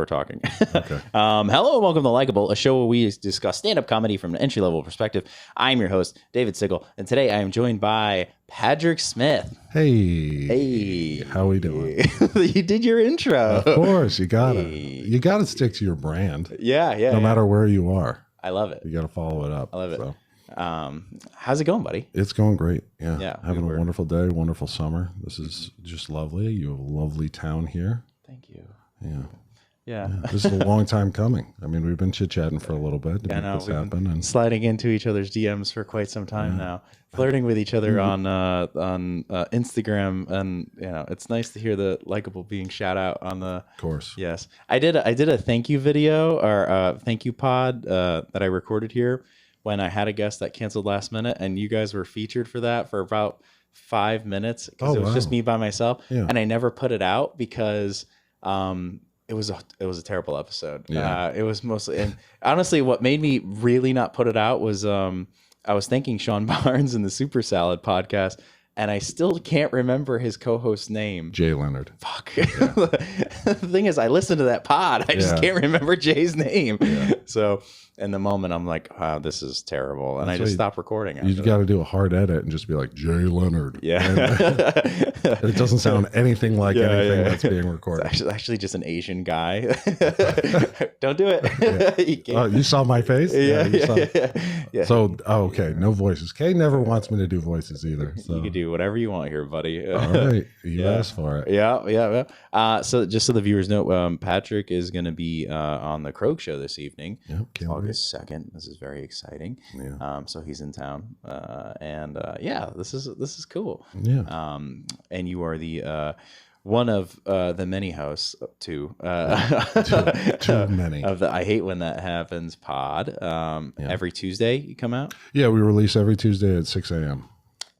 we're talking. Okay. Hello and welcome to Likable, a show where we discuss stand-up comedy from an entry-level perspective. I'm your host, David Stickle, and today I am joined by Padrick Smith. Hey, how we doing? You did your intro. Of course, you gotta stick to your brand. Yeah. No matter where you are, I love it. you gotta follow it up. I love it. So. How's it going, buddy? It's going great. Yeah, Having a wonderful day, wonderful summer. This is just lovely. You have a lovely town here. Thank you. Yeah. This is a long time coming. I mean, we've been chit-chatting for a little bit to make this we've happen. Been and sliding into each other's DMs for quite some time now, flirting with each other on Instagram, and it's nice to hear the Likable being shout out on the. Of course. Yes, I did a thank you video or thank you pod that I recorded here when I had a guest that canceled last minute, and you guys were featured for that for about 5 minutes because it was just me by myself, and I never put it out because it was a terrible episode. It was mostly, and honestly, what made me really not put it out was I was thanking Sean Barnes in the Super Salad podcast, and I still can't remember his co-host's name. Jay Leonard. Fuck. Yeah. The thing is, I listened to that pod. I just can't remember Jay's name. Yeah. So in the moment, I'm like, wow, this is terrible. And I just stopped recording. You got to do a hard edit and just be like, Jay Leonard. Yeah. It doesn't sound anything like anything that's being recorded. It's actually just an Asian guy. Don't do it. Oh, you saw my face? Yeah. So, okay. No voices. Kay never wants me to do voices either. So. You can do whatever you want here, buddy. All right. You asked for it. Yeah. So just so the viewers know, Padrick is going to be on the Krog show this evening. Yep. August 2nd. This is very exciting. Yeah. So he's in town. This is cool. Yeah. And you are the one of the many hosts too many of the I Hate When That Happens pod. Every Tuesday you come out. Yeah, we release every Tuesday at 6 a.m.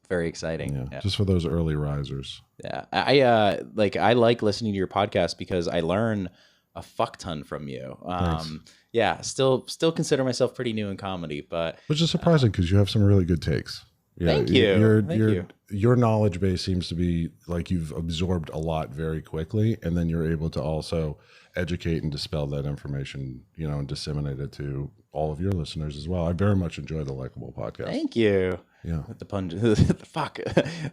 Very exciting. Yeah, just for those early risers. Yeah, I like listening to your podcast because I learn a fuck ton from you. Yeah, still consider myself pretty new in comedy, but which is surprising because you have some really good takes. Yeah, Thank you. Your knowledge base seems to be like you've absorbed a lot very quickly, and then you're able to also educate and dispel that information, and disseminate it to all of your listeners as well. I very much enjoy the Likable podcast. Thank you. Yeah. The pun. Fuck.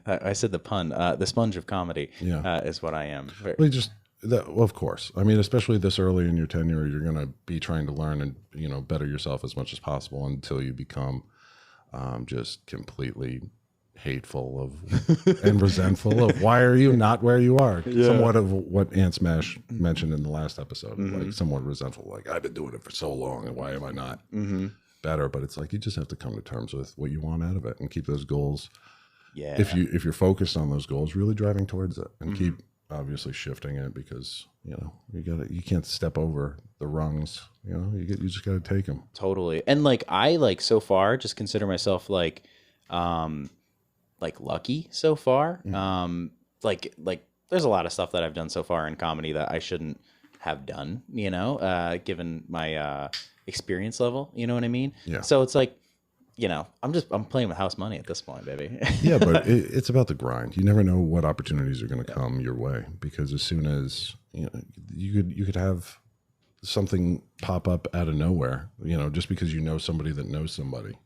I said the pun. The sponge of comedy. Is what I am. Of course. I mean, especially this early in your tenure, you're going to be trying to learn and better yourself as much as possible until you become just completely hateful of and resentful of why are you not where you are. Somewhat of what Aunt Smash mentioned in the last episode, like somewhat resentful, like I've been doing it for so long and why am I not better? But it's like you just have to come to terms with what you want out of it and keep those goals. Yeah. If you're focused on those goals, really driving towards it and keep obviously shifting it because you can't step over the rungs. You just got to take them. Totally. And I so far just consider myself like lucky so far. There's a lot of stuff that I've done so far in comedy that I shouldn't have done, given my experience level, you know what I mean? Yeah. So it's like, I'm playing with house money at this point, baby. Yeah, but it's about the grind. You never know what opportunities are going to come your way because as soon as you could have something pop up out of nowhere, just because you know somebody that knows somebody,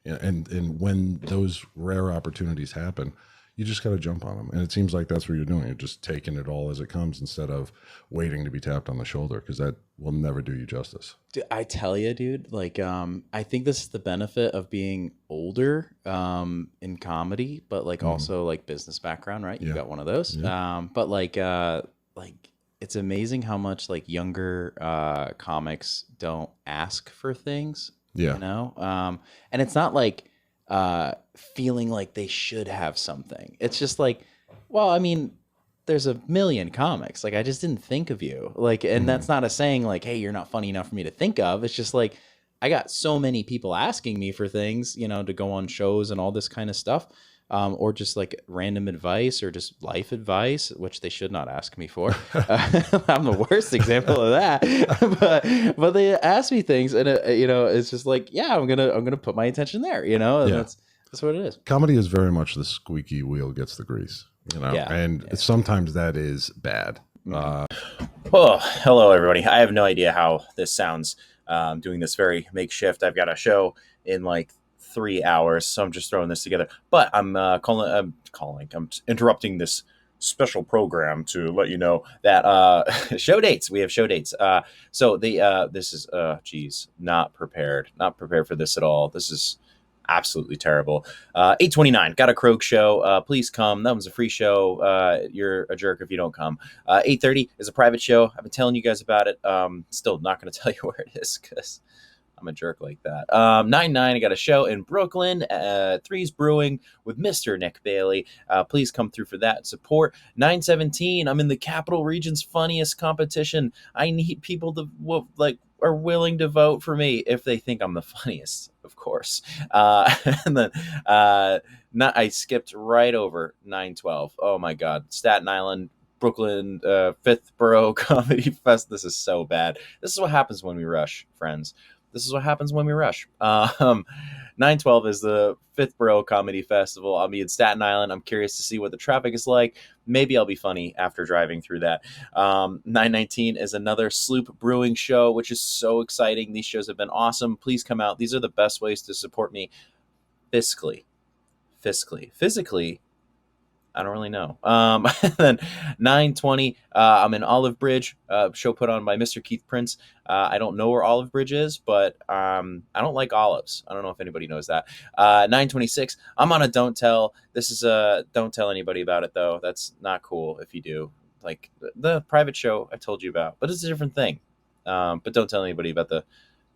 and when those rare opportunities happen, you just got to jump on them. And it seems like that's what you're doing. You're just taking it all as it comes instead of waiting to be tapped on the shoulder because that will never do you justice. Dude, I tell you, dude, I think this is the benefit of being older in comedy, but also business background, right? You got one of those. Yeah. But it's amazing how much younger comics don't ask for things. Yeah. And it's not feeling like they should have something. It's just there's a million comics. I just didn't think of you. And that's not a saying hey, you're not funny enough for me to think of. It's just I got so many people asking me for things, to go on shows and all this kind of stuff. Or just random advice or just life advice, which they should not ask me for. I'm the worst example of that. but they ask me things, and it's just I'm gonna put my attention there. That's what it is. Comedy is very much the squeaky wheel gets the grease. And sometimes that is bad. Oh, hello, everybody. I have no idea how this sounds. Doing this very makeshift. I've got a show in like 3 hours, so I'm just throwing this together. But I'm I'm interrupting this special program to let you know that show dates. We have show dates. So this is not prepared for this at all. This is absolutely terrible. 8:29, got a Croak show. Please come. That was a free show. You're a jerk if you don't come. 8:30 is a private show. I've been telling you guys about it. Still not going to tell you where it is because I'm a jerk like that. 9:09, I got a show in Brooklyn. Threes Brewing with Mr. Nick Bailey. Please come through for that support. 9:17, I'm in the Capital Region's funniest competition. I need people to are willing to vote for me if they think I'm the funniest, of course. And then I skipped right over 9:12. Oh my God, Staten Island, Brooklyn, Fifth Borough Comedy Fest. This is so bad. This is what happens when we rush, friends. This is what happens when we rush. 9:12 is the Fifth Borough Comedy Festival. I'll be in Staten Island. I'm curious to see what the traffic is like. Maybe I'll be funny after driving through that. 9:19 is another Sloop Brewing show, which is so exciting. These shows have been awesome. Please come out. These are the best ways to support me fiscally. Physically, I don't really know. And then 9:20, I'm in Olive Bridge, show put on by Mr. Keith Prince. I don't know where Olive Bridge is, but I don't like olives. I don't know if anybody knows that. 9:26, I'm on a Don't Tell. This is don't tell anybody about it, though. That's not cool if you do. Like the private show I told you about, but it's a different thing. But don't tell anybody about the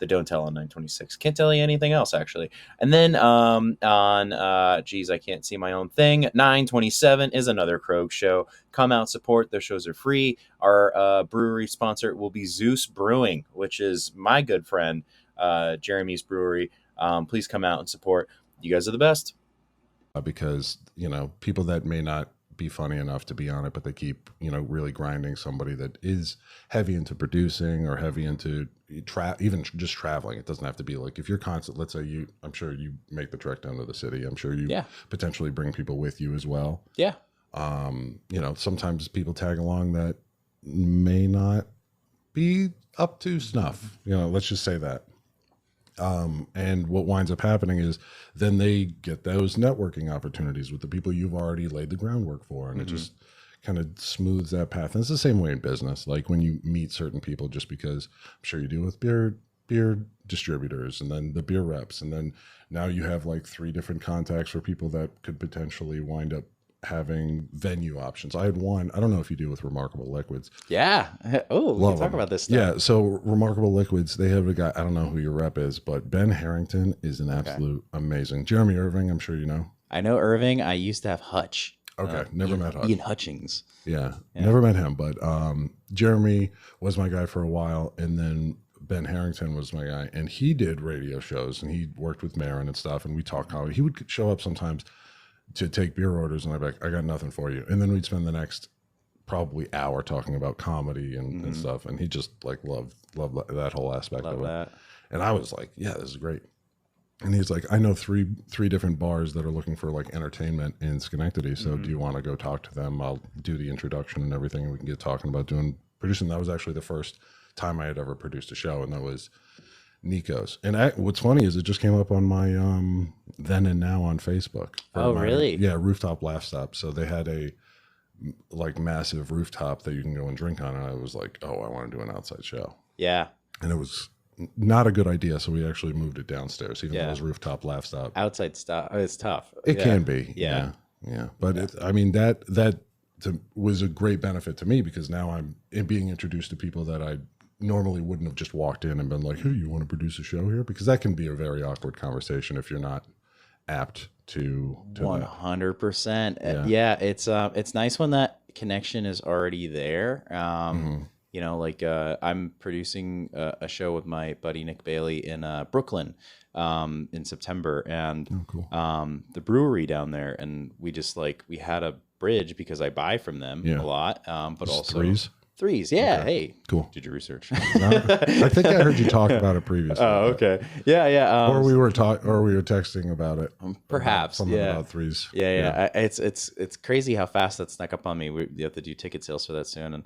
Don't Tell on 9:26. Can't tell you anything else, actually. And then I can't see my own thing. 9:27 is another Croak show. Come out, support. Their shows are free. Our brewery sponsor will be Zeus Brewing, which is my good friend, Jeremy's brewery. Please come out and support. You guys are the best. Because, people that may not be funny enough to be on it, but they keep, really grinding somebody that is heavy into producing or heavy into even just traveling. It doesn't have to be like, if you're constant, let's say I'm sure you make the trek down to the city. I'm sure you potentially bring people with you as well. Yeah. Sometimes people tag along that may not be up to snuff, let's just say that. And what winds up happening is then they get those networking opportunities with the people you've already laid the groundwork for. And it just kind of smooths that path. And it's the same way in business. Like when you meet certain people, just because I'm sure you do with beer distributors and then the beer reps. And then now you have like 3 different contacts for people that could potentially wind up having venue options. I had one, I don't know if you do with Remarkable Liquids. Yeah. Oh, we can talk about this stuff. Yeah. So Remarkable Liquids, they have a guy, I don't know who your rep is, but Ben Harrington is an absolute amazing. Jeremy Irving, I'm sure you know. I know Irving. I used to have Hutch. Okay. Never met Hutch. Ian Hutchings. Yeah. Never met him, but Jeremy was my guy for a while. And then Ben Harrington was my guy, and he did radio shows and he worked with Marin and stuff. And we talked comedy. He would show up sometimes to take beer orders, and I'd be like, I got nothing for you. And then we'd spend the next probably hour talking about comedy and stuff. And he just like loved that whole aspect of it. And I was like, yeah, this is great. And he's like, I know three different bars that are looking for like entertainment in Schenectady. So do you want to go talk to them? I'll do the introduction and everything, and we can get talking about producing. That was actually the first time I had ever produced a show, and that was Nico's. And what's funny is it just came up on my then and now on Facebook. Oh, really? Yeah, Rooftop Laugh Stop. So they had a like massive rooftop that you can go and drink on, and I was like, oh, I want to do an outside show. Yeah. And it was not a good idea, so we actually moved it downstairs, even though it was Rooftop Laugh Stop. Outside stuff, it's tough. It can be. Yeah. But that was a great benefit to me, because now I'm being introduced to people that I normally wouldn't have just walked in and been like, hey, you want to produce a show here? Because that can be a very awkward conversation if you're not apt to 100%. Yeah, it's nice when that connection is already there. I'm producing a show with my buddy Nick Bailey in Brooklyn in September, and the brewery down there, and we had a bridge because I buy from them a lot, but it's also Threes. Yeah. Okay. Hey, cool. Did you research? I think I heard you talk about it previously. Oh, okay. Yeah. Or we were texting about it. Perhaps. Something about Threes. Yeah. It's crazy how fast that snuck up on me. We have to do ticket sales for that soon, and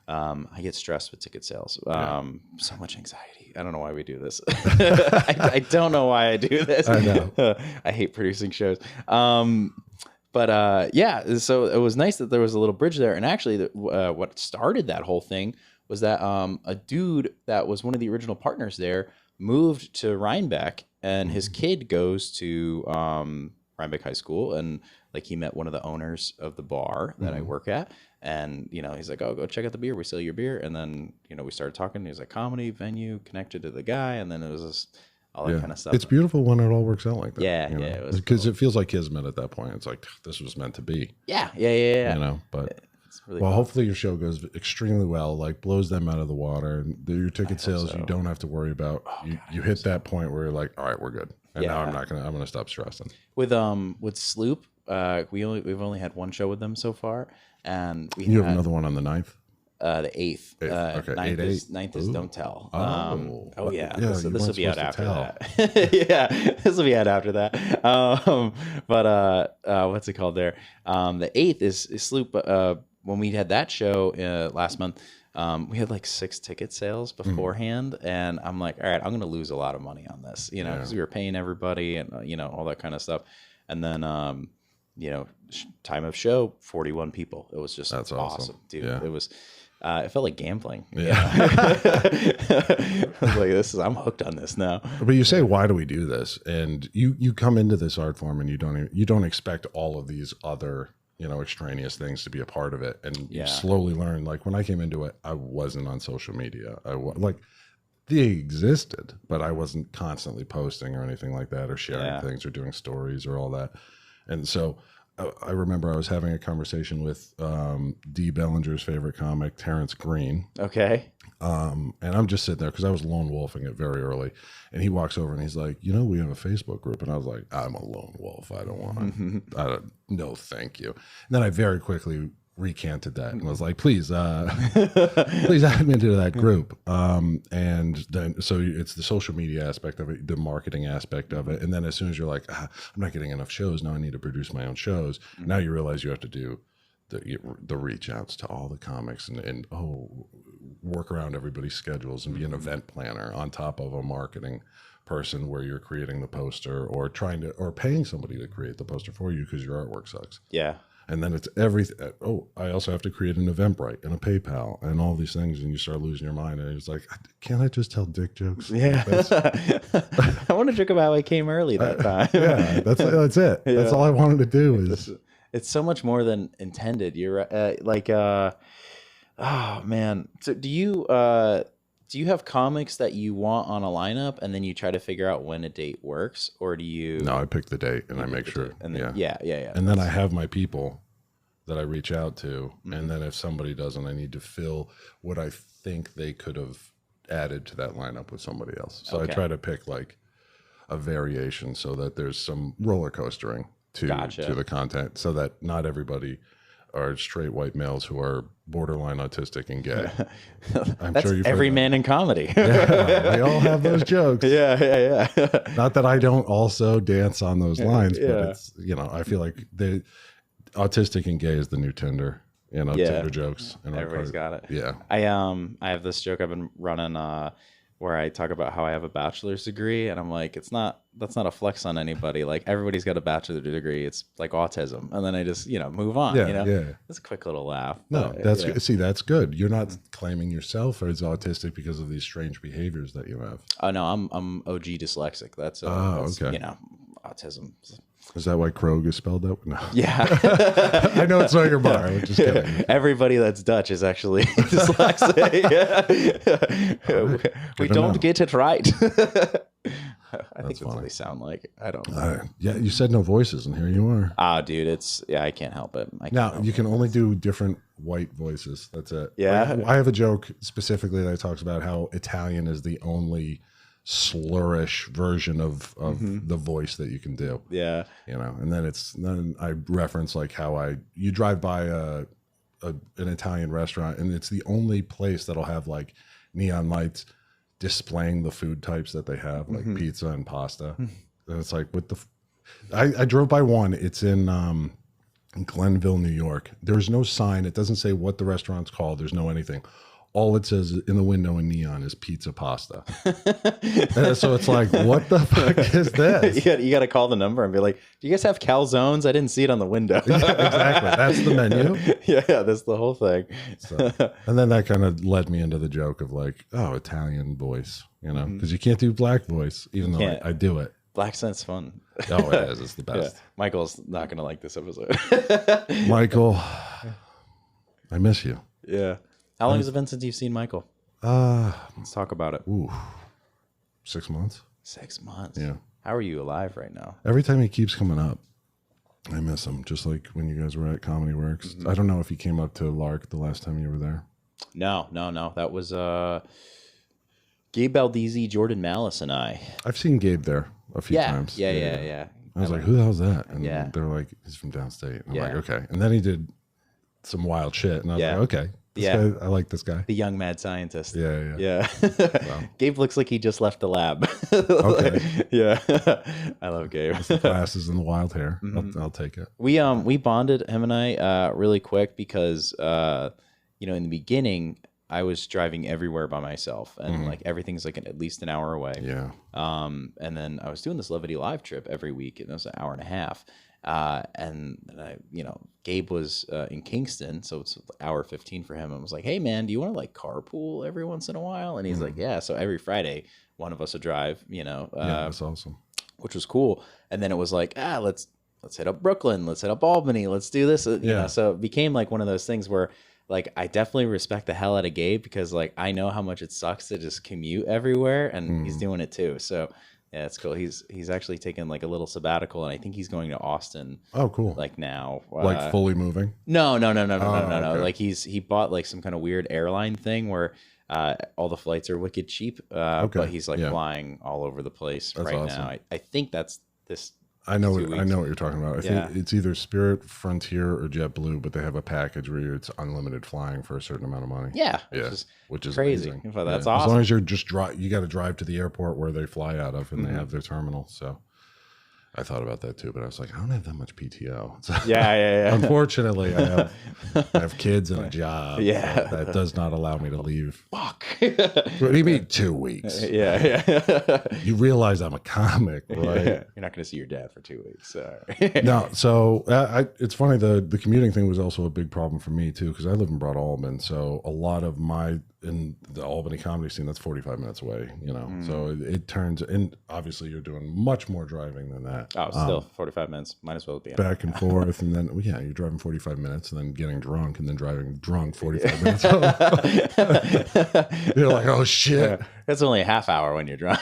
I get stressed with ticket sales. So much anxiety. I don't know why we do this. I don't know why I do this. I know. I hate producing shows. But yeah, so it was nice that there was a little bridge there. And actually, what started that whole thing was that a dude that was one of the original partners there moved to Rhinebeck, and his kid goes to Rhinebeck High School, and like he met one of the owners of the bar that I work at, and he's like, "Oh, go check out the beer. We sell your beer." And then we started talking. He was like, "Comedy venue connected to the guy," and then it was just all that kind of stuff. It's beautiful when it all works out like that. Yeah, it was because cool. it feels like kismet at that point. It's like this was meant to be. Yeah. But really well, hopefully your show goes extremely well, like blows them out of the water, and your ticket sales you don't have to worry about. You hit that point where you're like, all right, we're good, and now I'm gonna stop stressing. With Sloop, we've only had one show with them so far, and you have another one on the 9th. The 8th. Okay, 9th is Don't Tell. Yeah, this will be out after that. This will be out after that. But what's it called there? The 8th is Sloop. When we had that show last month, we had like 6 ticket sales beforehand, and I'm like, all right, I'm gonna lose a lot of money on this, because we were paying everybody and all that kind of stuff, and then time of show 41 people. It was just That's awesome, dude. Yeah. It was. It felt like gambling. Yeah. I was like, I'm hooked on this now. But you say, why do we do this? And you come into this art form and you don't expect all of these other extraneous things to be a part of it, and you slowly learn. Like when I came into it, I wasn't on social media. They existed, but I wasn't constantly posting or anything like that, or sharing things or doing stories or all that. And so I remember I was having a conversation with Dee Bellinger's favorite comic, Terrence Green. Okay. And I'm just sitting there because I was lone wolfing it very early. And he walks over and he's like, we have a Facebook group. And I was like, I'm a lone wolf. I don't want to. No, thank you. And then I very quickly recanted that and was like, please add me into that group. And then so it's the social media aspect of it, the marketing aspect of it, and then as soon as you're like, I'm not getting enough shows now, I need to produce my own shows. Now you realize you have to do the reach outs to all the comics and work around everybody's schedules and be an event planner on top of a marketing person where you're creating the poster or paying somebody to create the poster for you because your artwork sucks. Yeah. And then it's everything. I also have to create an Eventbrite and a PayPal and all these things, and you start losing your mind. And it's like, can't I just tell dick jokes? Yeah, I want to joke about how I came early that time. Yeah, that's it. Yeah. That's all I wanted to do. It's so much more than intended. You're oh man. So do you have comics that you want on a lineup and then you try to figure out when a date works, or do you? No, I pick the date and I make sure. And then, yeah. And then I have my people that I reach out to, and then if somebody doesn't, I need to fill what I think they could have added to that lineup with somebody else. So I try to pick like a variation so that there's some roller coastering to the content, so that not everybody are straight white males who are borderline autistic and gay. That's sure every man in comedy. Yeah, we all have those jokes. Yeah. Not that I don't also dance on those lines, but it's I feel like the autistic and gay is the new Tinder. Tinder jokes. And everybody's got it. Yeah. I have this joke I've been running where I talk about how I have a bachelor's degree, and I'm like, that's not a flex on anybody. Like everybody's got a bachelor's degree. It's like autism, and then I just move on. It's a quick little laugh. No, that's good. See, that's good. You're not claiming yourself as autistic because of these strange behaviors that you have. Oh no, I'm OG dyslexic. That's okay. Autism. Is that why Krog is spelled out? No. Yeah. I know it's not your bar. I'm just kidding. Everybody that's Dutch is actually dyslexic. We don't get it right. I think that's what they sound like. I don't know. Yeah, you said no voices, and here you are. Ah, dude, I can't help it. Now, you can only do different white voices. That's it. Yeah. I have a joke specifically that talks about how Italian is the only slurish version of the voice that you can do. Yeah. And then I reference like how you drive by an Italian restaurant, and it's the only place that'll have like neon lights displaying the food types that they have, like pizza and pasta. And it's like, I drove by one. It's in in Glenville, New York. There's no sign. It doesn't say what the restaurant's called. There's no anything. All it says in the window in neon is pizza pasta. So it's like, what the fuck is this? You got to call the number and be like, do you guys have calzones? I didn't see it on the window. Yeah, exactly. That's the menu. Yeah, that's the whole thing. So, and then that kind of led me into the joke of like, oh, Italian voice, you know, because you can't do black voice, even though I do it. Black accent's fun. Oh, it is. It's the best. Yeah. Michael's not going to like this episode. Michael, I miss you. Yeah. How long has it been since you've seen Michael? Let's talk about it. Ooh, 6 months. 6 months. Yeah. How are you alive right now? Every time he keeps coming up, I miss him. Just like when you guys were at Comedy Works. I don't know if he came up to Lark the last time you were there. No. That was Gabe Baldizzi, Jordan Malice, and I. I've seen Gabe there a few times. Yeah. I was like, who the hell's that? And they're like, he's from downstate. And I'm like, okay. And then he did some wild shit. And I was like, okay. This guy, I like this guy. The young mad scientist. Yeah. Wow. Gabe looks like he just left the lab. Okay. Yeah. I love Gabe. With the glasses and the wild hair. I'll take it. We bonded, him and I, really quick because, in the beginning, I was driving everywhere by myself and like everything's like at least an hour away. Yeah. And then I was doing this Levity Live trip every week and it was an hour and a half. And I, Gabe was in Kingston, so it's hour 15 for him. I was like, hey man, do you want to like carpool every once in a while? And he's like, yeah. So every Friday, one of us would drive, yeah, that's awesome. Which was cool. And then it was like, let's hit up Brooklyn, let's hit up Albany, let's do this. You know, so it became like one of those things where like I definitely respect the hell out of Gabe because like I know how much it sucks to just commute everywhere, and he's doing it too. So yeah, it's cool. He's actually taken like a little sabbatical, and I think he's going to Austin. Oh, cool! Like now, like fully moving? No. Okay. Like he bought like some kind of weird airline thing where all the flights are wicked cheap. But he's like flying all over the place right awesome. now. I think that's this. I know what you're talking about. I think it's either Spirit, Frontier, or JetBlue, but they have a package where it's unlimited flying for a certain amount of money. Yeah, which is crazy. Amazing. That's awesome. As long as you're just you got to drive to the airport where they fly out of, and they have their terminal. So I thought about that too, but I was like, I don't have that much PTO. So, yeah. Unfortunately, I have kids and a job. Yeah, so that does not allow me to leave. Fuck. What do you mean 2 weeks? Yeah. You realize I'm a comic, right? Yeah. You're not going to see your dad for 2 weeks. No. So it's funny. The commuting thing was also a big problem for me too, because I live in Broad Albany. So a lot of in the Albany comedy scene, that's 45 minutes away, so it turns, and obviously you're doing much more driving than that. Oh, still 45 minutes. Might as well be back and forth. And then, you're driving 45 minutes and then getting drunk and then driving drunk 45 minutes. You're like, oh shit. It's only a half hour when you're drunk.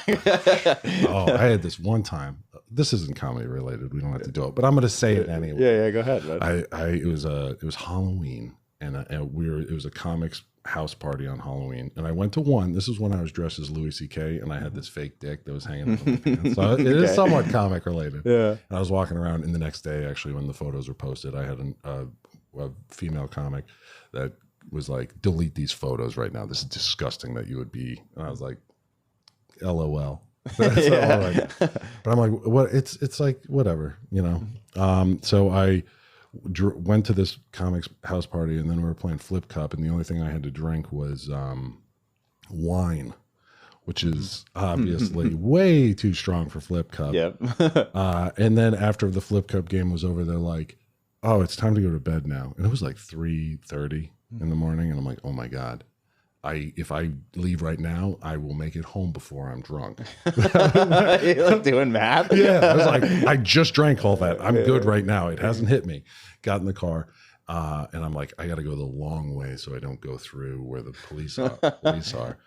Oh, I had this one time. This isn't comedy related. We don't have to do it, but I'm going to say it anyway. Yeah, go ahead. Man. It was Halloween and it was a comics house party on Halloween, and I went to one. This is when I was dressed as Louis C.K. and I had this fake dick that was hanging up on my pants. So it is somewhat comic related. Yeah. And I was walking around, and the next day, actually, when the photos were posted, I had a female comic that was like, "Delete these photos right now. This is disgusting that you would be." And I was like, "LOL." But I'm like, what? It's like whatever, So I went to this comics house party, and then we were playing Flip Cup, and the only thing I had to drink was wine, which is obviously way too strong for Flip Cup. Yep. And then after the Flip Cup game was over, they're like, "Oh, it's time to go to bed now," and it was like 3:30 in the morning, and I'm like, "Oh my god." If I leave right now, I will make it home before I'm drunk. You're like doing math? Yeah. I was like, I just drank all that. I'm good right now. It hasn't hit me. Got in the car. And I'm like, I got to go the long way so I don't go through where the police are.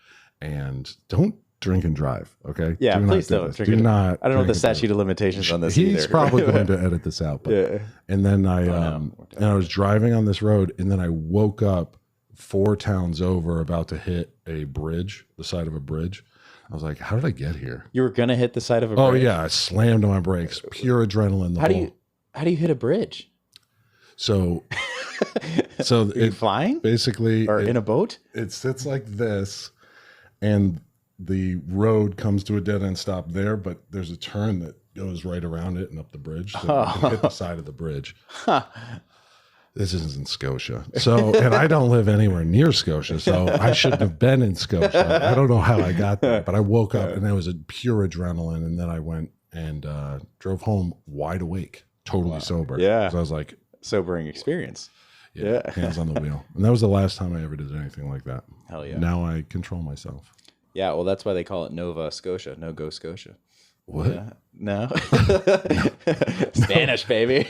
And don't drink and drive. Okay. Yeah. Please don't. Do not. I don't know what the statute of limitations on this He's either. probably going to edit this out. But, and then I was driving on this road, and then I woke up 4 towns over, about to hit a bridge, the side of a bridge. I was like, how did I get here? You were going to hit the side of a bridge? Oh yeah. I slammed on my brakes, pure adrenaline. How do you hit a bridge? So Are you flying? Basically, or in a boat? It sits like this, and the road comes to a dead end stop there, but there's a turn that goes right around it and up the bridge. So you can hit the side of the bridge. this isn't Scotia. So, and I don't live anywhere near Scotia, so I shouldn't have been in Scotia. I don't know how I got there, but I woke up and that was a pure adrenaline. And then I went and drove home wide awake, totally sober. Yeah. So I was like, sobering experience. yeah, hands on the wheel. And that was the last time I ever did anything like that. Hell yeah. Now I control myself. Yeah, well, that's why they call it Nova Scotia. No Go Scotia. What? Yeah. No. Spanish, baby.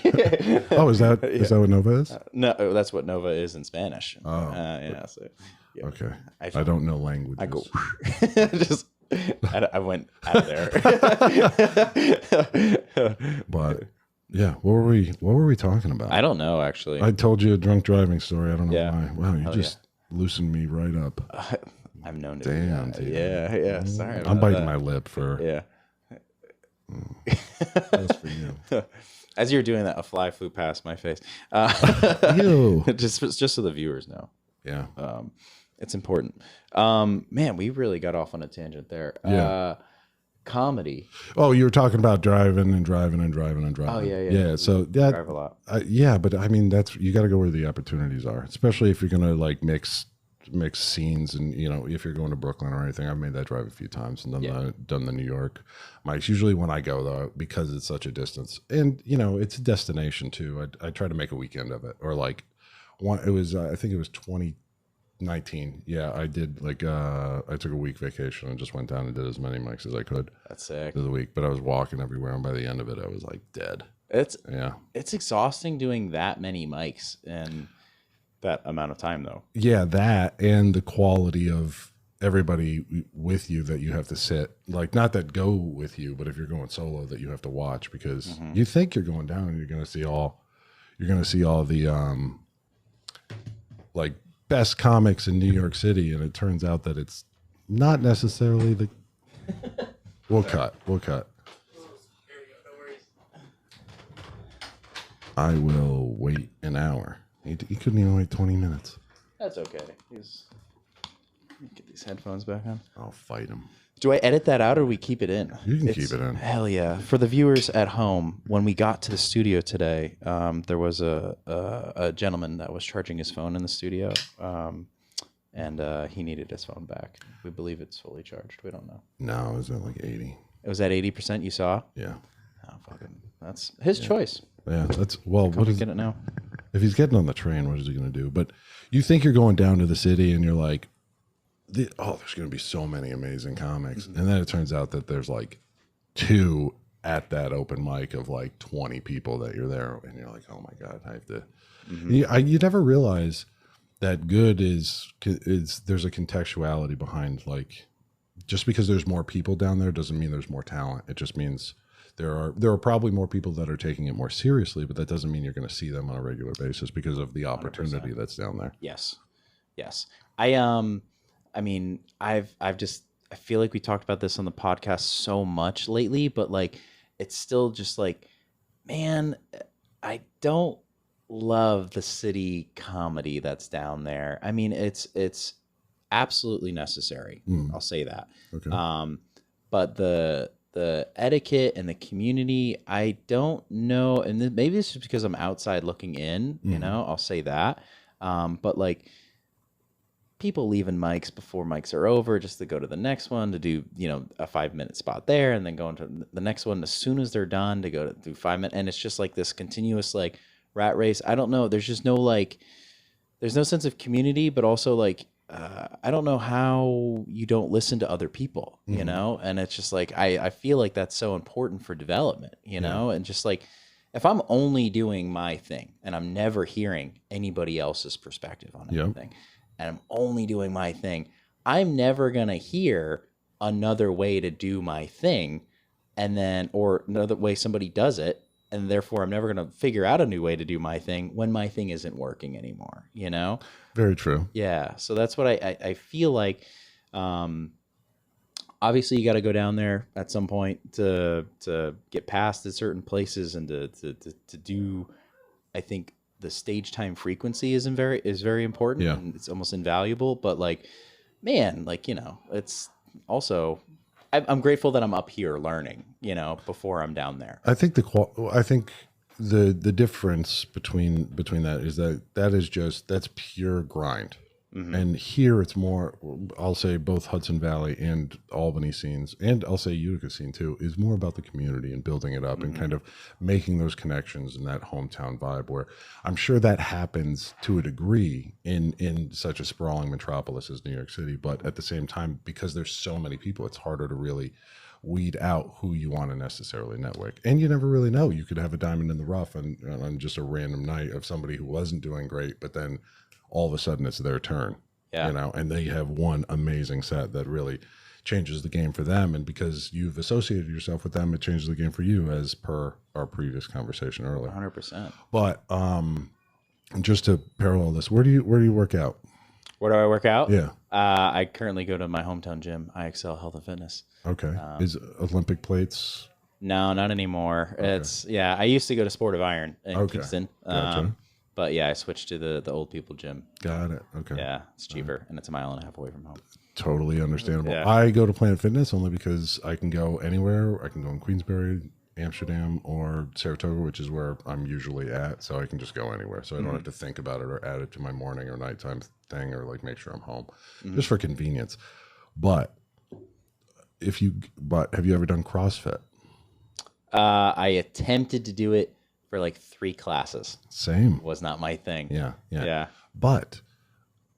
Oh, is that what Nova is? No, that's what Nova is in Spanish. Oh. Yeah. So, yeah. Okay. I don't know languages. I go just. I went out of there. But yeah, what were we talking about? I don't know actually. I told you a drunk driving story. I don't know why. Wow, you just loosened me right up. I've known to Damn, do that. Yeah. Sorry. I'm biting my lip for. Yeah. That's for you. As you're doing that, a fly flew past my face. Ew. just so the viewers know. Yeah. It's important. Man, we really got off on a tangent there. Yeah. Comedy. Oh, you were talking about driving. Oh yeah. Yeah. So that. Drive a lot. Yeah, but I mean, you got to go where the opportunities are, especially if you're gonna like mix scenes, and if you're going to Brooklyn or anything. I've made that drive a few times and done the New York mics. Usually when I go though, because it's such a distance, and it's a destination too. I try to make a weekend of it, or like one. It was I think it was 2019. Yeah, I did like I took a week vacation and just went down and did as many mics as I could. That's sick. Through the week, but I was walking everywhere, and by the end of it, I was like dead. It's exhausting doing that many mics and that amount of time though. Yeah, that and the quality of everybody with you that you have to sit, like not that go with you, but if you're going solo that you have to watch, because you think you're going down and you're going to see all the like best comics in New York City, and it turns out that it's not necessarily the we'll cut I will wait an hour. He couldn't even wait 20 minutes. That's okay. Get these headphones back on. I'll fight him. Do I edit that out or we keep it in? You can keep it in. Hell yeah. For the viewers at home, when we got to the studio today, there was a gentleman that was charging his phone in the studio, and he needed his phone back. We believe it's fully charged. We don't know. No, it was at like 80. It was at 80%, you saw? Yeah. Oh, fucking. That's his choice. Yeah, that's, well, what is it now? If he's getting on the train, what is he going to do? But you think you're going down to the city and you're like, there's going to be so many amazing comics. And then it turns out that there's like 2 at that open mic of like 20 people that you're there. And you're like, oh my God, I have to. You never realize that good is there's a contextuality behind, like, just because there's more people down there doesn't mean there's more talent. It just means there are probably more people that are taking it more seriously, but that doesn't mean you're going to see them on a regular basis because of the opportunity 100%. That's down there. Yes. I mean, I feel like we talked about this on the podcast so much lately, but like, it's still just like, man, I don't love the city comedy that's down there. I mean, it's absolutely necessary. I'll say that. Okay. But the etiquette and the community, I don't know. And maybe it's just because I'm outside looking in, I'll say that. But like, people leaving mics before mics are over just to go to the next one to do, a 5-minute spot there, and then going to the next one as soon as they're done to go to do 5 minutes. And it's just like this continuous like rat race. I don't know. There's just no there's no sense of community, but also like, I don't know how you don't listen to other people, and it's just like, I feel like that's so important for development, and just like, if I'm only doing my thing and I'm never hearing anybody else's perspective on anything, and I'm only doing my thing, I'm never going to hear another way to do my thing, or another way somebody does it. And therefore I'm never going to figure out a new way to do my thing when my thing isn't working anymore, Very true. Yeah. So that's what I feel like. Obviously you got to go down there at some point to get past at certain places and to do, I think the stage time frequency is very important. Yeah. And it's almost invaluable, but like, man, like, it's also, I'm grateful that I'm up here learning, before I'm down there. I think the difference between that is that's pure grind. And here it's more, I'll say both Hudson Valley and Albany scenes, and I'll say Utica scene too, is more about the community and building it up and kind of making those connections and that hometown vibe, where I'm sure that happens to a degree in such a sprawling metropolis as New York City. But at the same time, because there's so many people, it's harder to really weed out who you want to necessarily network. And you never really know. You could have a diamond in the rough on just a random night of somebody who wasn't doing great, but then all of a sudden it's their turn, and they have one amazing set that really changes the game for them. And because you've associated yourself with them, it changes the game for you, as per our previous conversation earlier. 100%. But just to parallel this, where do you work out? Where do I work out? Yeah. I currently go to my hometown gym, IXL Health and Fitness. Okay. Is Olympic plates? No, not anymore. Okay. I used to go to Sport of Iron in Kingston. Gotcha. But yeah, I switched to the old people gym. Got it. Okay. Yeah, it's cheaper, and it's a mile and a half away from home. Totally understandable. Yeah. I go to Planet Fitness only because I can go anywhere. I can go in Queensbury, Amsterdam, or Saratoga, which is where I'm usually at. So I can just go anywhere. So I don't have to think about it or add it to my morning or nighttime thing, or like make sure I'm home, just for convenience. But have you ever done CrossFit? I attempted to do it for like 3 classes. Same. Was not my thing. Yeah. But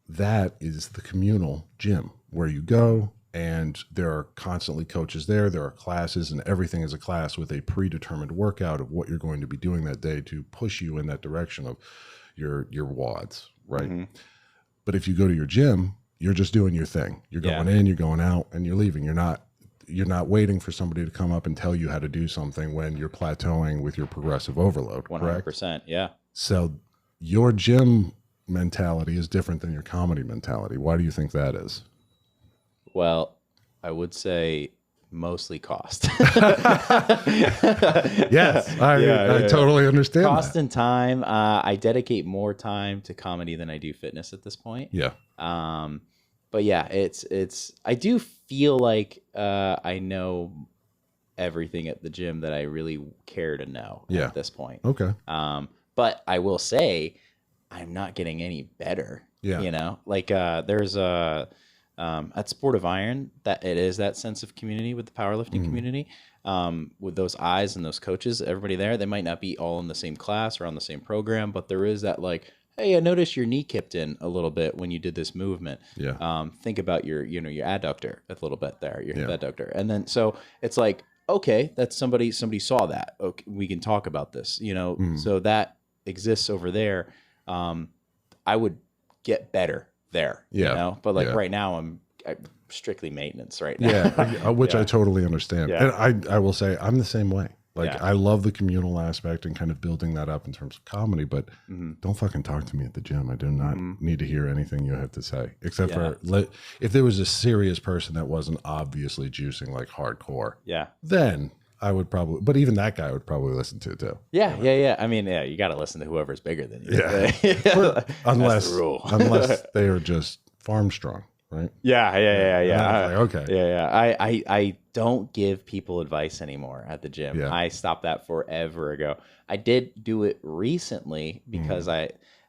that is the communal gym where you go and there are constantly coaches there. There are classes, and everything is a class with a predetermined workout of what you're going to be doing that day to push you in that direction of your WODs, right? But if you go to your gym, you're just doing your thing. You're going in, you're going out, and you're leaving. You're not waiting for somebody to come up and tell you how to do something when you're plateauing with your progressive overload. 100%, correct? Yeah. So your gym mentality is different than your comedy mentality. Why do you think that is? Well, I would say mostly cost. Yes, I totally understand cost that. And time. I dedicate more time to comedy than I do fitness at this point. Yeah. But yeah, it's. I do feel like I know everything at the gym that I really care to know at this point. Okay. But I will say, I'm not getting any better. Yeah. You know, like there's a at Sport of Iron, that it is that sense of community with the powerlifting community, with those eyes and those coaches, everybody there. They might not be all in the same class or on the same program, but there is that like, hey, I noticed your knee kipped in a little bit when you did this movement. Yeah. Think about your adductor a little bit there, your hip adductor. And then, so it's like, okay, that's somebody saw that. Okay, we can talk about this, so that exists over there. I would get better there, but like right now I'm strictly maintenance right now. Yeah. Which I totally understand. Yeah. And I will say I'm the same way. Like I love the communal aspect and kind of building that up in terms of comedy, but don't fucking talk to me at the gym. I do not need to hear anything you have to say, except for if there was a serious person that wasn't obviously juicing like hardcore. Yeah. Then I would probably, but even that guy would probably listen to it too. Yeah. I mean, you got to listen to whoever's bigger than you. Yeah. unless they are just farm strong. Right. Yeah. Okay. Yeah. I don't give people advice anymore at the gym. Yeah. I stopped that forever ago. I did do it recently because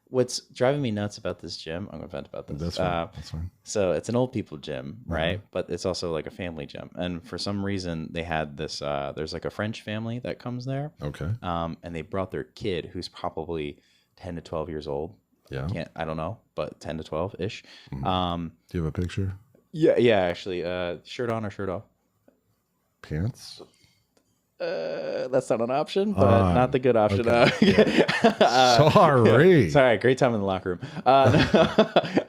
what's driving me nuts about this gym, I'm going to vent about this. That's fine. So it's an old people gym, right? But it's also like a family gym. And for some reason they had this, there's like a French family that comes there. Okay. And they brought their kid who's probably 10 to 12 years old. Yeah. I don't know, but 10 to 12 ish. Do you have a picture? Yeah, actually, shirt on or shirt off? Pants? That's not an option, but not the good option. Okay. Sorry. Sorry, great time in the locker room.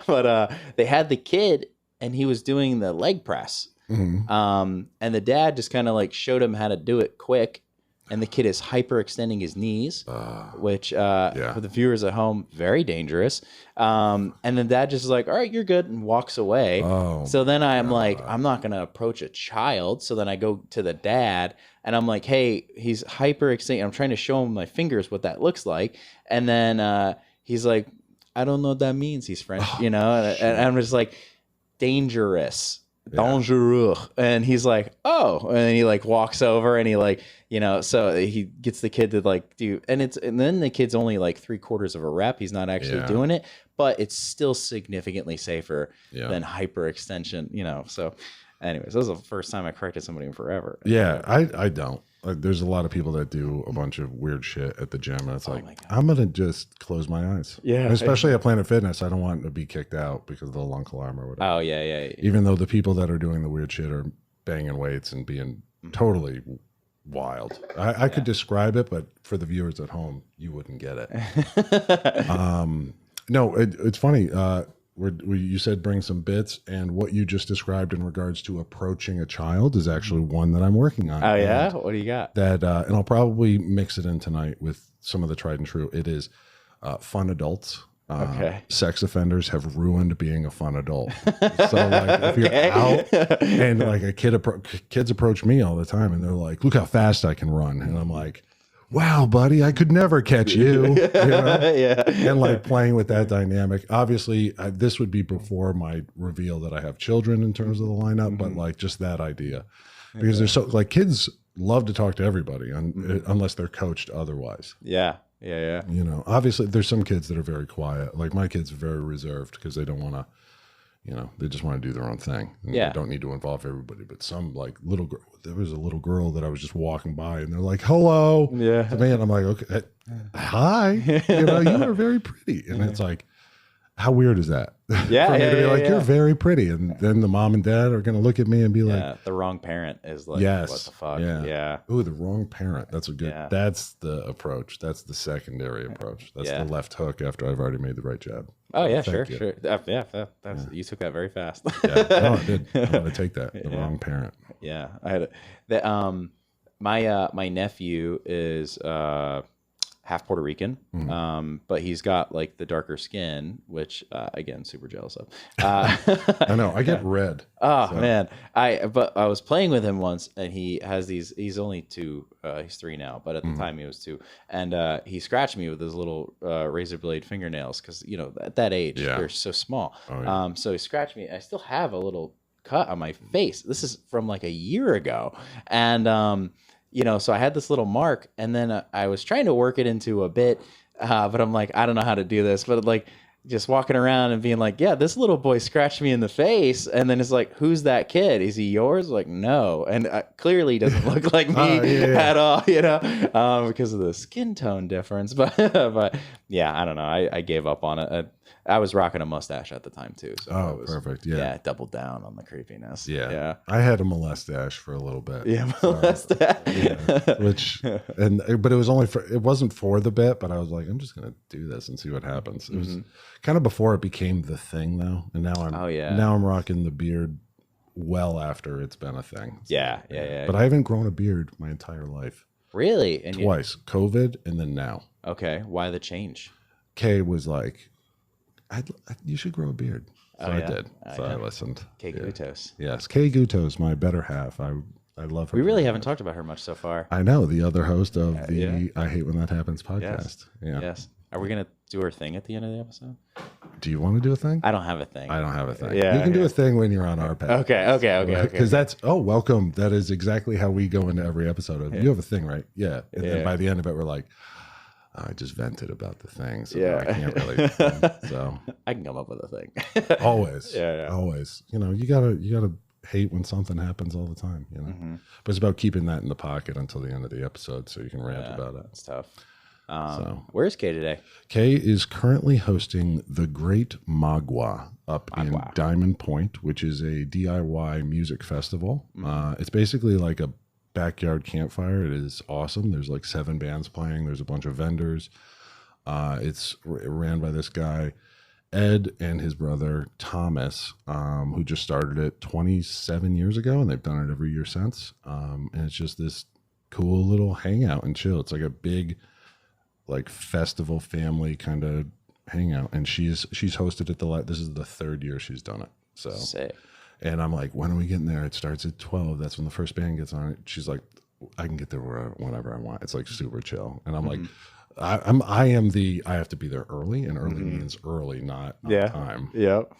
But they had the kid, and he was doing the leg press. And the dad just kind of like showed him how to do it quick. And the kid is hyperextending his knees, which for the viewers at home, very dangerous. And then dad just is like, all right, you're good, and walks away. So then I'm like, I'm not going to approach a child. So then I go to the dad, and I'm like, hey, he's hyperextending. I'm trying to show him my fingers what that looks like. And then he's like, I don't know what that means. He's French, and I'm just like, dangerous. dangereux. And he's like, oh, and then he like walks over and he like, you know, so he gets the kid to like do, and then the kid's only like 3/4 of a rep. He's not actually doing it, but it's still significantly safer than hyperextension, you know. So anyways, that was the first time I corrected somebody in forever. Yeah, I don't. There's a lot of people that do a bunch of weird shit at the gym, and it's like, I'm gonna just close my eyes. Yeah, and especially at Planet Fitness, I don't want to be kicked out because of the lunk alarm or whatever. Oh yeah. Even though the people that are doing the weird shit are banging weights and being totally wild. I could describe it, but for the viewers at home, you wouldn't get it. No, it's funny. You said bring some bits, and what you just described in regards to approaching a child is actually one that I'm working on. Oh yeah, what do you got? That and I'll probably mix it in tonight with some of the tried and true. It is fun adults. Sex offenders have ruined being a fun adult. So like if you're out and like kids approach me all the time and they're like, look how fast I can run, and I'm like, wow, buddy, I could never catch you. You know? And like playing with that dynamic. Obviously, this would be before my reveal that I have children in terms of the lineup, but like just that idea. Because there's so like kids love to talk to everybody unless they're coached otherwise. Yeah. You know, obviously there's some kids that are very quiet. Like my kids are very reserved because they don't want to, you know, they just want to do their own thing. And they don't need to involve everybody. But some like little girl, there was a little girl that I was just walking by and they're like, hello. To me, and I'm like, okay, hi. You know, you are very pretty. And it's like, how weird is that? Yeah. For me to be like, you're very pretty. And then the mom and dad are going to look at me and be like, the wrong parent is like, what the fuck? Yeah. Ooh, the wrong parent. That's a good, that's the approach. That's the secondary approach. That's the left hook after I've already made the right jab. Oh yeah, sure. You took that very fast. No, I did. I'm going to take that. The wrong parent. Yeah. I had it. My nephew is, half Puerto Rican, but he's got like the darker skin, which again, super jealous of. I know, I get red. Oh man, but I was playing with him once, and he has these. He's only 2. He's 3 now, but at the time he was 2, and he scratched me with his little razor blade fingernails because you know at that age they're so small. Oh, yeah. So he scratched me. I still have a little cut on my face. This is from like a year ago, and you know, so I had this little mark, and then I was trying to work it into a bit, but I'm like, I don't know how to do this. But like, just walking around and being like, yeah, this little boy scratched me in the face, and then it's like, who's that kid? Is he yours? Like, no, and clearly doesn't look like me at all, you know, because of the skin tone difference. But yeah, I don't know. I gave up on it. I was rocking a mustache at the time too. So perfect. Yeah, doubled down on the creepiness. Yeah. I had a molestache for a little bit. Yeah, molestache. Which but it wasn't for the bit, but I was like, I'm just gonna do this and see what happens. It was kind of before it became the thing though, and now I'm rocking the beard well after it's been a thing. So, yeah. But I haven't grown a beard my entire life. Really? And twice, COVID, and then now. Okay, why the change? Kay was like, you should grow a beard. So I did. So I listened. Kay Gutos. Yes, Kay Gutos, my better half. I love her. We really haven't talked about her much so far. I know, the other host of the I Hate When That Happens podcast. Yes. Are we going to do her thing at the end of the episode? Do you want to do a thing? I don't have a thing. I don't have a thing. You can do a thing when you're on our page. Okay. Because that's, welcome. That is exactly how we go into every episode. You have a thing, right? Yeah. And then by the end of it, we're like, I just vented about the thing, so I can't really. So I can come up with a thing. Always, always. You know, you gotta hate when something happens all the time. You know, but it's about keeping that in the pocket until the end of the episode, so you can rant about it. It's tough. Where's Kay today? Kay is currently hosting the Great Magua up in Diamond Point, which is a DIY music festival. It's basically like a backyard campfire. It is awesome. There's like 7 bands playing. There's a bunch of vendors. It's ran by this guy Ed and his brother Thomas, who just started it 27 years ago, and they've done it every year since. And it's just this cool little hangout and chill. It's like a big like festival family kind of hangout, and she's hosted it this is the 3rd year she's done it. So sick. And I'm like, when are we getting there? It starts at 12. That's when the first band gets on it. She's like, I can get there whenever I want. It's like super chill. And I'm like, I have to be there early, and early means early, not time. Yep.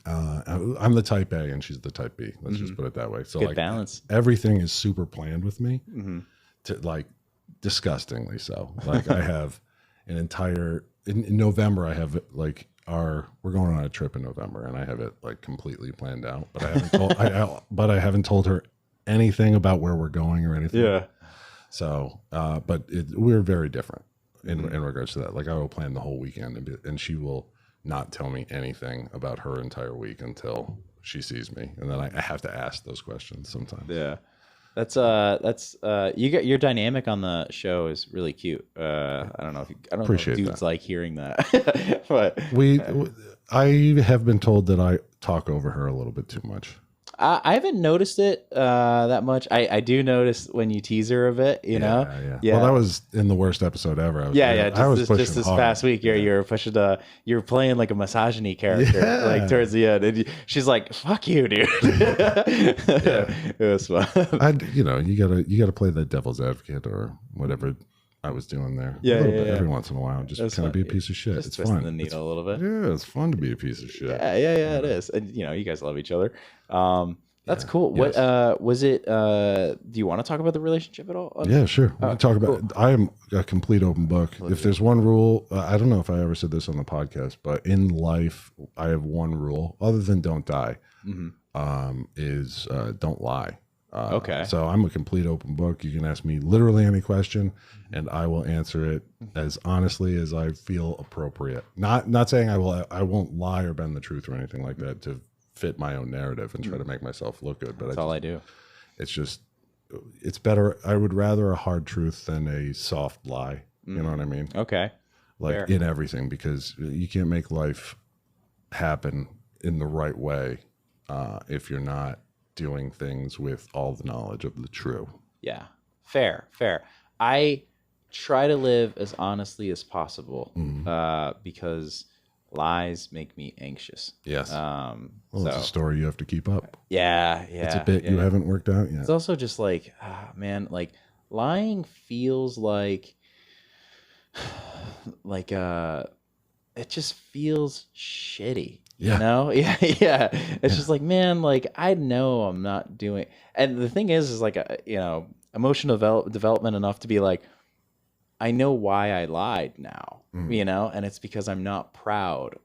I'm the type A and she's the type B. Let's just put it that way. So Good like balance. everything is super planned with me, Mm-hmm. to like disgustingly so. Like I have an entire in November. I have like we're going on a trip in November, and I have it like completely planned out. But I haven't told I haven't told her anything about where we're going or anything. Yeah. So, but we're very different in regards to that. Like I will plan the whole weekend, and she will not tell me anything about her entire week until she sees me, and then I have to ask those questions sometimes. Yeah. That's you get your dynamic on the show is really cute. I don't know if dudes like hearing that, but I have been told that I talk over her a little bit too much. I haven't noticed it that much. I do notice when you tease her a bit, you know? Yeah. Well, that was in the worst episode ever. Just this past week, you were pushing you were playing like a misogyny character, like towards the end, and she's like, "Fuck you, dude." It was fun. You gotta play the devil's advocate or whatever I was doing there. Every once in a while, just kind of be a piece of shit. Just it's twisting fun. The needle a little bit. Yeah, it's fun to be a piece of shit. Yeah, it is. And you guys love each other. That's cool. Yes. What was it? Do you want to talk about the relationship at all? Yeah, sure. We can talk about. Cool. I am a complete open book. If there's one rule, I don't know if I ever said this on the podcast, but in life, I have one rule other than don't die. Is don't lie. Okay. So I'm a complete open book. You can ask me literally any question, and I will answer it as honestly as I feel appropriate. Not saying I won't lie or bend the truth or anything like that to fit my own narrative and try to make myself look good. But that's all I do. It's better. I would rather a hard truth than a soft lie. You know what I mean? Okay. Like Fair. in everything, because you can't make life happen in the right way if you're not doing things with all the knowledge of the true. Yeah. Fair. I try to live as honestly as possible because lies make me anxious. Yes. It's a story you have to keep up. Yeah. It's a bit you haven't worked out yet. It's also just like, man, like lying feels like it just feels shitty. Yeah. You know? Yeah. It's just like, man, like I know I'm not doing. And the thing is like, emotional development enough to be like, I know why I lied now, and it's because I'm not proud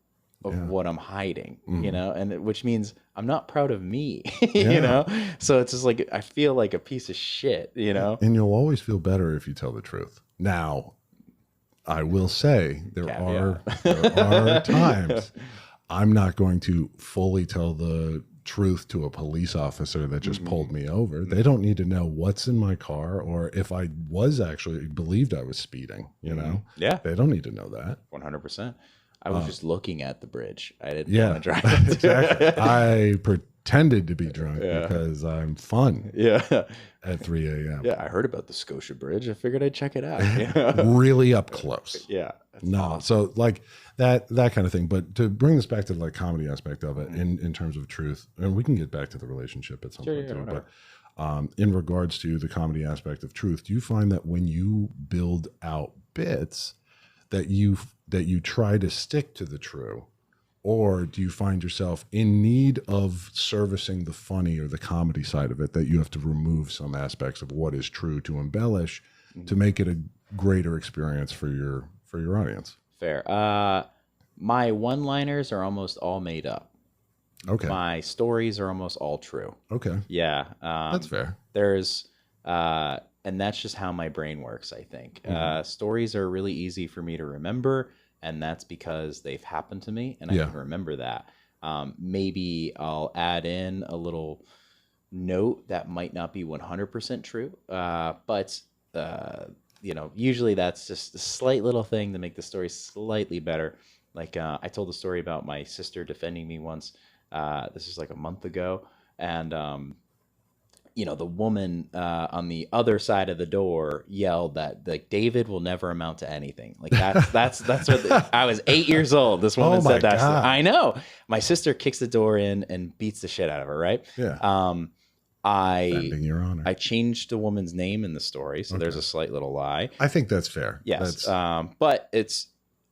of what I'm hiding, and which means I'm not proud of me, so it's just like, I feel like a piece of shit, and you'll always feel better if you tell the truth. Now, I will say there are times I'm not going to fully tell the truth to a police officer that just pulled me over. They don't need to know what's in my car or if I was actually believed I was speeding, Yeah. They don't need to know that. 100%. I was just looking at the bridge. I didn't want to drive. Exactly. I pretended to be drunk because I'm fun. Yeah. At 3 a.m. Yeah, I heard about the Scotia Bridge. I figured I'd check it out. Really up close. Yeah. No, awesome. So like that kind of thing. But to bring this back to the like comedy aspect of it, in terms of truth, and we can get back to the relationship at some point too. But in regards to the comedy aspect of truth, do you find that when you build out bits that you try to stick to the true, or do you find yourself in need of servicing the funny or the comedy side of it, that you have to remove some aspects of what is true to embellish to make it a greater experience for your audience? Fair. My one-liners are almost all made up. Okay. My stories are almost all true. Okay. Yeah. That's fair. There's, and that's just how my brain works, I think. Stories are really easy for me to remember, and that's because they've happened to me, and I can remember that. Maybe I'll add in a little note that might not be 100% true, but usually that's just a slight little thing to make the story slightly better. Like I told a story about my sister defending me once. This was like a month ago, and the woman on the other side of the door yelled that like David will never amount to anything. Like that's what I was 8 years old. This woman said that. I know. My sister kicks the door in and beats the shit out of her. Right. Yeah. Bending your honor. I changed the woman's name in the story, so there's a slight little lie. I think that's fair. Yes. But it's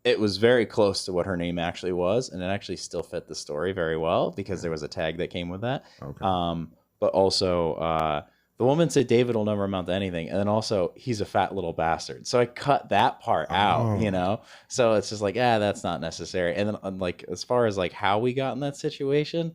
it was very close to what her name actually was, and it actually still fit the story very well because there was a tag that came with that. Okay. But also, the woman said David will never amount to anything, and then also he's a fat little bastard. So I cut that part out, you know. So it's just like, that's not necessary. And then, like, as far as like how we got in that situation,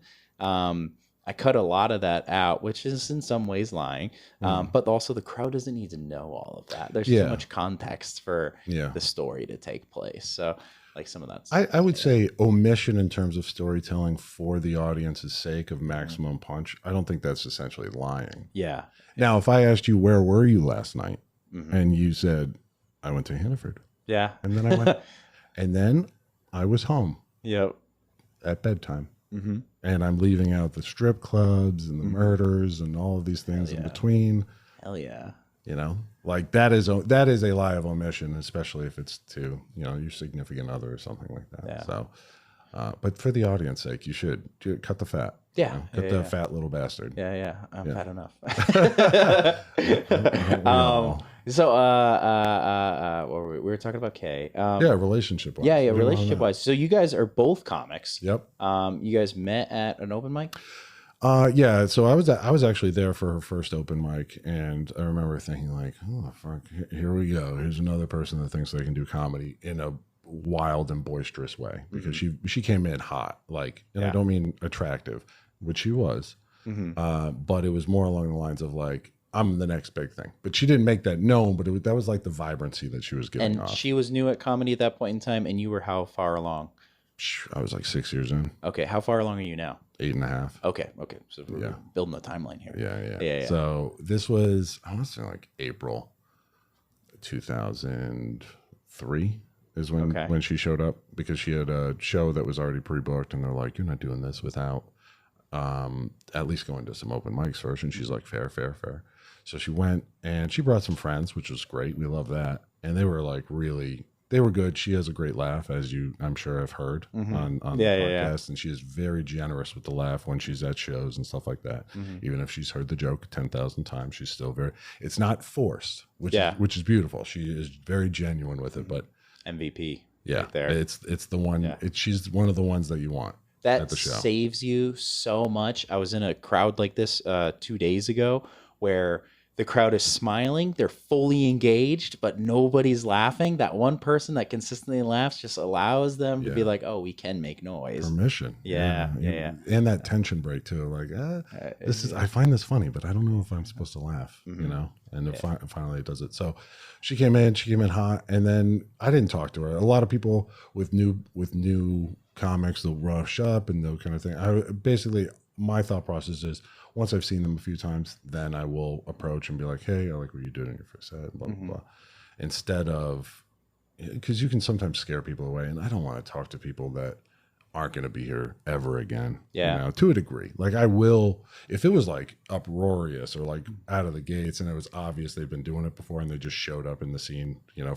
I cut a lot of that out, which is in some ways lying. But also the crowd doesn't need to know all of that. There's too much context for the story to take place. So like some of that stuff, I would say omission in terms of storytelling for the audience's sake of maximum punch. I don't think that's essentially lying. Yeah. Now, if I asked you, where were you last night? And you said, I went to Hannaford. Yeah. And then I went, and then I was home. Yep. At bedtime. And I'm leaving out the strip clubs and the murders and all of these things in between. Hell yeah. You know, like that is a lie of omission, especially if it's to, you know, your significant other or something like that. Yeah. So, but for the audience sake, you should cut the fat. Yeah. You know, cut the fat little bastard. Yeah. I'm fat enough. So, what were we were talking about Kay. Relationship wise. Yeah, relationship wise. So you guys are both comics. Yep. You guys met at an open mic? Yeah, so I was actually there for her first open mic, and I remember thinking like, oh fuck, here we go. Here's another person that thinks they can do comedy in a wild and boisterous way, because she came in hot, like, and I don't mean attractive, which she was, but it was more along the lines of like, I'm the next big thing. But she didn't make that known, but that was like the vibrancy that she was giving off. And she was new at comedy at that point in time, and you were how far along? I was like 6 years in. Okay, how far along are you now? 8.5. Okay. So we're building the timeline here. Yeah. So this was, I want to say like April 2003 is when she showed up, because she had a show that was already pre-booked, and they're like, you're not doing this without at least going to some open mics first. And she's like, fair. So she went, and she brought some friends, which was great. We love that. And they were like they were good. She has a great laugh, as I'm sure have heard on the podcast. And she is very generous with the laugh when she's at shows and stuff like that. Even if she's heard the joke 10,000 times, she's still it's not forced, which is beautiful. She is very genuine with it, but MVP. Yeah. Right there. It's the one, she's one of the ones that you want. That at the show. Saves you so much. I was in a crowd like this 2 days ago where the crowd is smiling, they're fully engaged, but nobody's laughing. That one person that consistently laughs just allows them to be like, oh, we can make noise. Permission. Yeah. And that tension break too. Like, I find this funny, but I don't know if I'm supposed to laugh, you know? And then finally it does it. So she came in hot, and then I didn't talk to her. A lot of people with new comics, they'll rush up and they'll kind of thing. My thought process is, once I've seen them a few times, then I will approach and be like, hey, I like what you did in your first set, blah, blah, blah. Instead of, because you can sometimes scare people away, and I don't want to talk to people that aren't going to be here ever again. Yeah. You know, to a degree. Like, I will, if it was like uproarious or like out of the gates and it was obvious they've been doing it before and they just showed up in the scene, you know,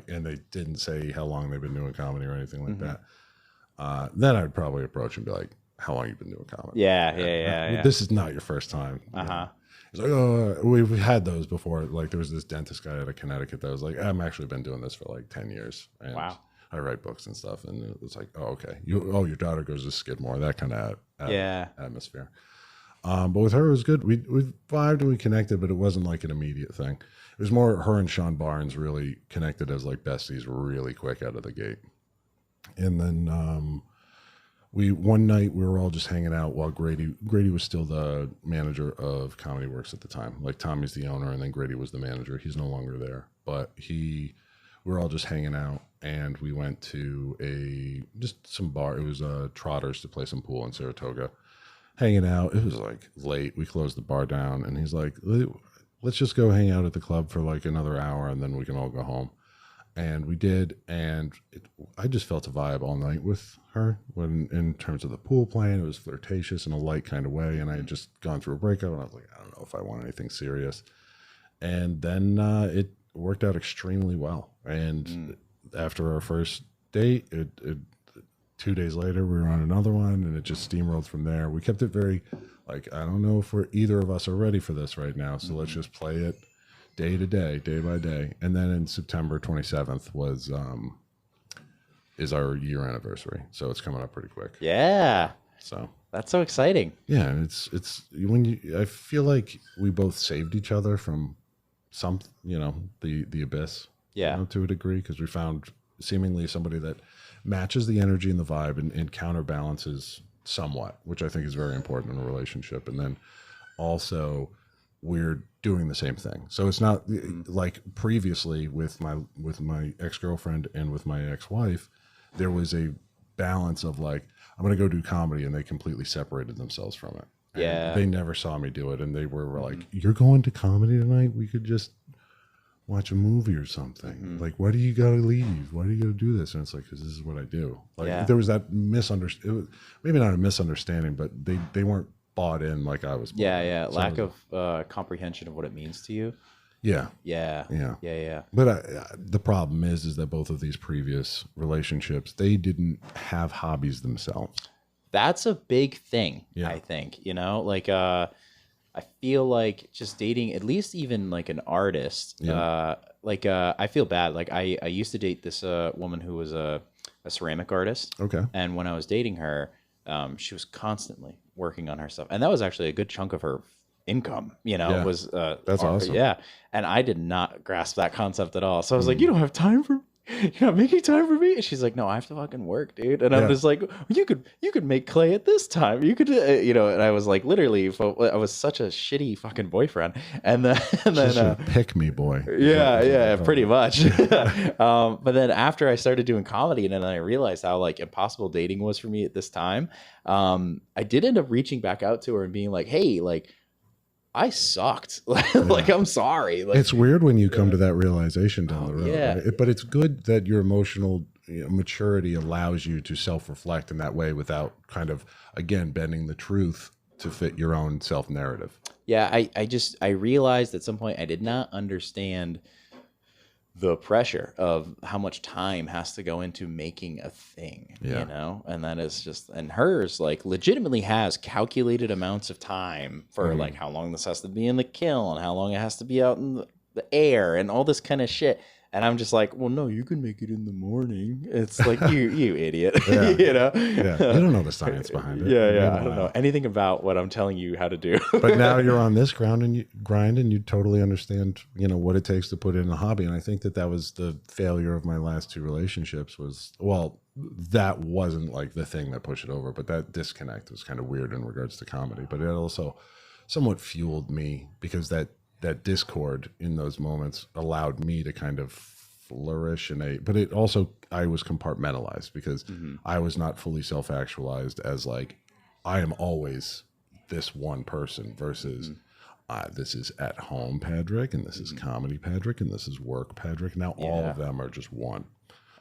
and they didn't say how long they've been doing comedy or anything like that, then I'd probably approach and be like, how long you been doing comedy? Yeah. This is not your first time. It's like, oh, we've had those before. Like, there was this dentist guy out of Connecticut that was like, I've actually been doing this for like 10 years. And wow. I write books and stuff. And it was like, oh, okay. Your daughter goes to Skidmore, that kind of atmosphere. But with her, it was good. We vibed and we connected, but it wasn't like an immediate thing. It was more her and Sean Barnes really connected as like besties really quick out of the gate. And then one night we were all just hanging out while Grady was still the manager of Comedy Works at the time. Like, Tommy's the owner, and then Grady was the manager. He's no longer there, but we were all just hanging out, and we went to just some bar. It was Trotters to play some pool in Saratoga. Hanging out. It was like late. We closed the bar down, and he's like, let's just go hang out at the club for like another hour, and then we can all go home. And we did, and I just felt a vibe all night with her. When in terms of the pool playing, it was flirtatious in a light kind of way, and I had just gone through a breakup, and I was like, I don't know if I want anything serious. And then it worked out extremely well. And after our first date, 2 days later, we were on another one, and it just steamrolled from there. We kept it very, like, I don't know if either of us are ready for this right now, so let's just play it day to day, day by day. And then in September 27th was is our year anniversary. So it's coming up pretty quick. Yeah. So that's so exciting. Yeah. And it's when I feel like we both saved each other from the abyss. Yeah. To a degree, because we found seemingly somebody that matches the energy and the vibe and counterbalances somewhat, which I think is very important in a relationship. And then also we're doing the same thing. So it's not like previously with my ex-girlfriend and with my ex-wife, there was a balance of like, I'm going to go do comedy, and they completely separated themselves from it. And yeah. they never saw me do it. And they were like, you're going to comedy tonight? We could just watch a movie or something. Like, why do you got to leave? Why do you got to do this? And it's like, because this is what I do. Like, there was that misunderstanding, maybe not a misunderstanding, but they weren't bought in like I was. Yeah. So lack of comprehension of what it means to you. Yeah. But the problem is that both of these previous relationships, they didn't have hobbies themselves. That's a big thing, I think. Like I feel like just dating, at least even like an artist, I feel bad. Like I used to date this woman who was a ceramic artist. Okay. And when I was dating her, she was constantly working on her stuff. And that was actually a good chunk of her income, was that's awesome. Yeah. And I did not grasp that concept at all. So I was like, you don't have time for me? You're not making time for me? And she's like, no, I have to fucking work, dude. And I'm just like, you could make clay at this time. You could, and I was like, literally, I was such a shitty fucking boyfriend. And then pick me boy. Yeah, pretty much. But then after I started doing comedy, and then I realized how like impossible dating was for me at this time, I did end up reaching back out to her and being like, hey, like, I sucked. Like, I'm sorry. Like, it's weird when you come to that realization down the road. Yeah. Right? But it's good that your emotional maturity allows you to self-reflect in that way without kind of, again, bending the truth to fit your own self-narrative. Yeah, I realized at some point I did not understand the pressure of how much time has to go into making a thing, and that is just, and hers like legitimately has calculated amounts of time for like how long this has to be in the kiln, how long it has to be out in the air and all this kind of shit. And I'm just like, well, no, you can make it in the morning. It's like, you idiot, Yeah. You don't know the science behind it. Yeah. I don't know anything about what I'm telling you how to do. But now you're on this grind and you totally understand, what it takes to put in a hobby. And I think that was the failure of my last two relationships that wasn't like the thing that pushed it over, but that disconnect was kind of weird in regards to comedy. But it also somewhat fueled me because that discord in those moments allowed me to kind of flourish but it also, I was compartmentalized because I was not fully self-actualized as like, I am always this one person versus this is at home Padrick, and this is comedy Padrick, and this is work Padrick. Now all of them are just one.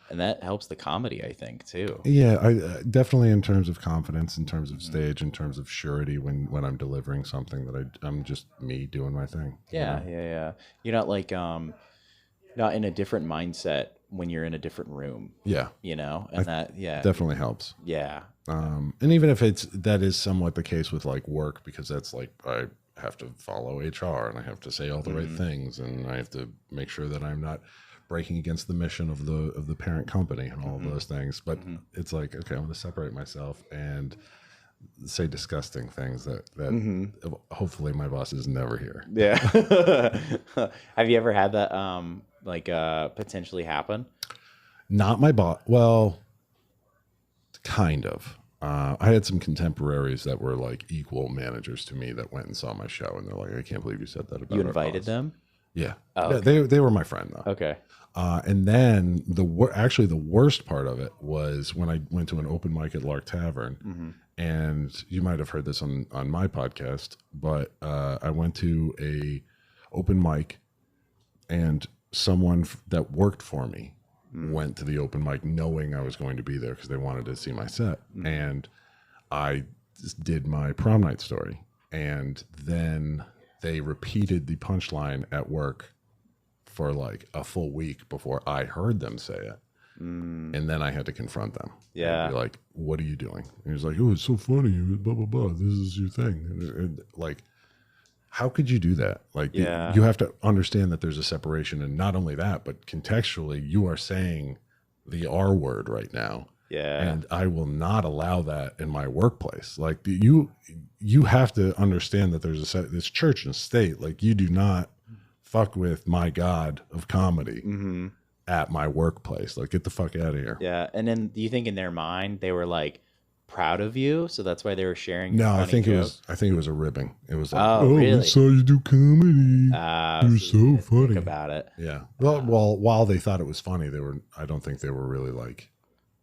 And that helps the comedy, I think, too. Yeah, I definitely in terms of confidence, in terms of stage, in terms of surety when I'm delivering something that I'm just me doing my thing. Yeah. You're not like not in a different mindset when you're in a different room. Yeah. And that definitely helps. Yeah. And even if that is somewhat the case with like work, because that's like I have to follow HR and I have to say all the right things and I have to make sure that I'm not breaking against the mission of the parent company and all of those things. But it's like, okay, I'm going to separate myself and say disgusting things that hopefully my bosses never hear. Yeah. Have you ever had that potentially happen? Not my boss. Well, kind of. I had some contemporaries that were like equal managers to me that went and saw my show, and they're like, I can't believe you said that about You our invited boss. them? Yeah. Oh, okay. They were my friend though. Okay. And then the worst part of it was when I went to an open mic at Lark Tavern, and you might have heard this on my podcast, but I went to a open mic, and someone that worked for me went to the open mic knowing I was going to be there because they wanted to see my set, and I just did my prom night story, and then they repeated the punchline at work for like a full week before I heard them say it. And then I had to confront them. Yeah. And be like, what are you doing? And he was like, oh, it's so funny. Blah, blah, blah. This is your thing. And like, how could you do that? Like, you have to understand that there's a separation. And not only that, but contextually, you are saying the R word right now. Yeah. And I will not allow that in my workplace. Like you have to understand that there's this church and state. Like you do not fuck with my God of comedy at my workplace. Like get the fuck out of here. Yeah. And then do you think in their mind they were like proud of you, so that's why they were sharing? No, I think joke? it was a ribbing. It was like, oh really? I saw you do comedy. You're so funny. Think about it. Yeah. Well, while they thought it was funny, I don't think they were really like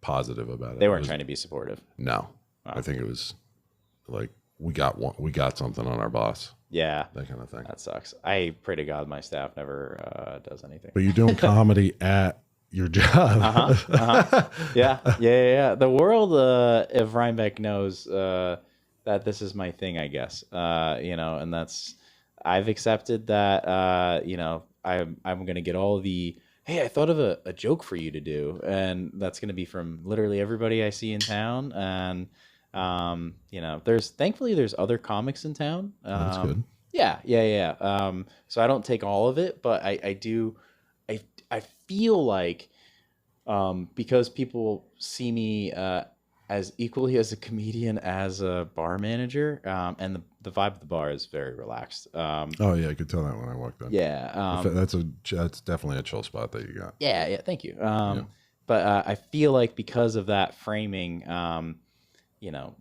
positive about it. They weren't trying to be supportive. No. I think it was like we got something on our boss. Yeah. That kind of thing. That sucks. I pray to God my staff never does anything. But you're doing comedy at your job. Yeah. The world of Rhinebeck knows that this is my thing, I guess. And that's, I've accepted that, I'm going to get all the, hey, I thought of a joke for you to do. And that's going to be from literally everybody I see in town. And, thankfully there's other comics in town. That's good. Yeah. So I don't take all of it, but I do, I feel like, because people see me, as equally as a comedian as a bar manager, and the vibe of the bar is very relaxed. Oh yeah, I could tell that when I walked in. Yeah, that's definitely a chill spot that you got. Yeah, thank you. But I feel like because of that framing,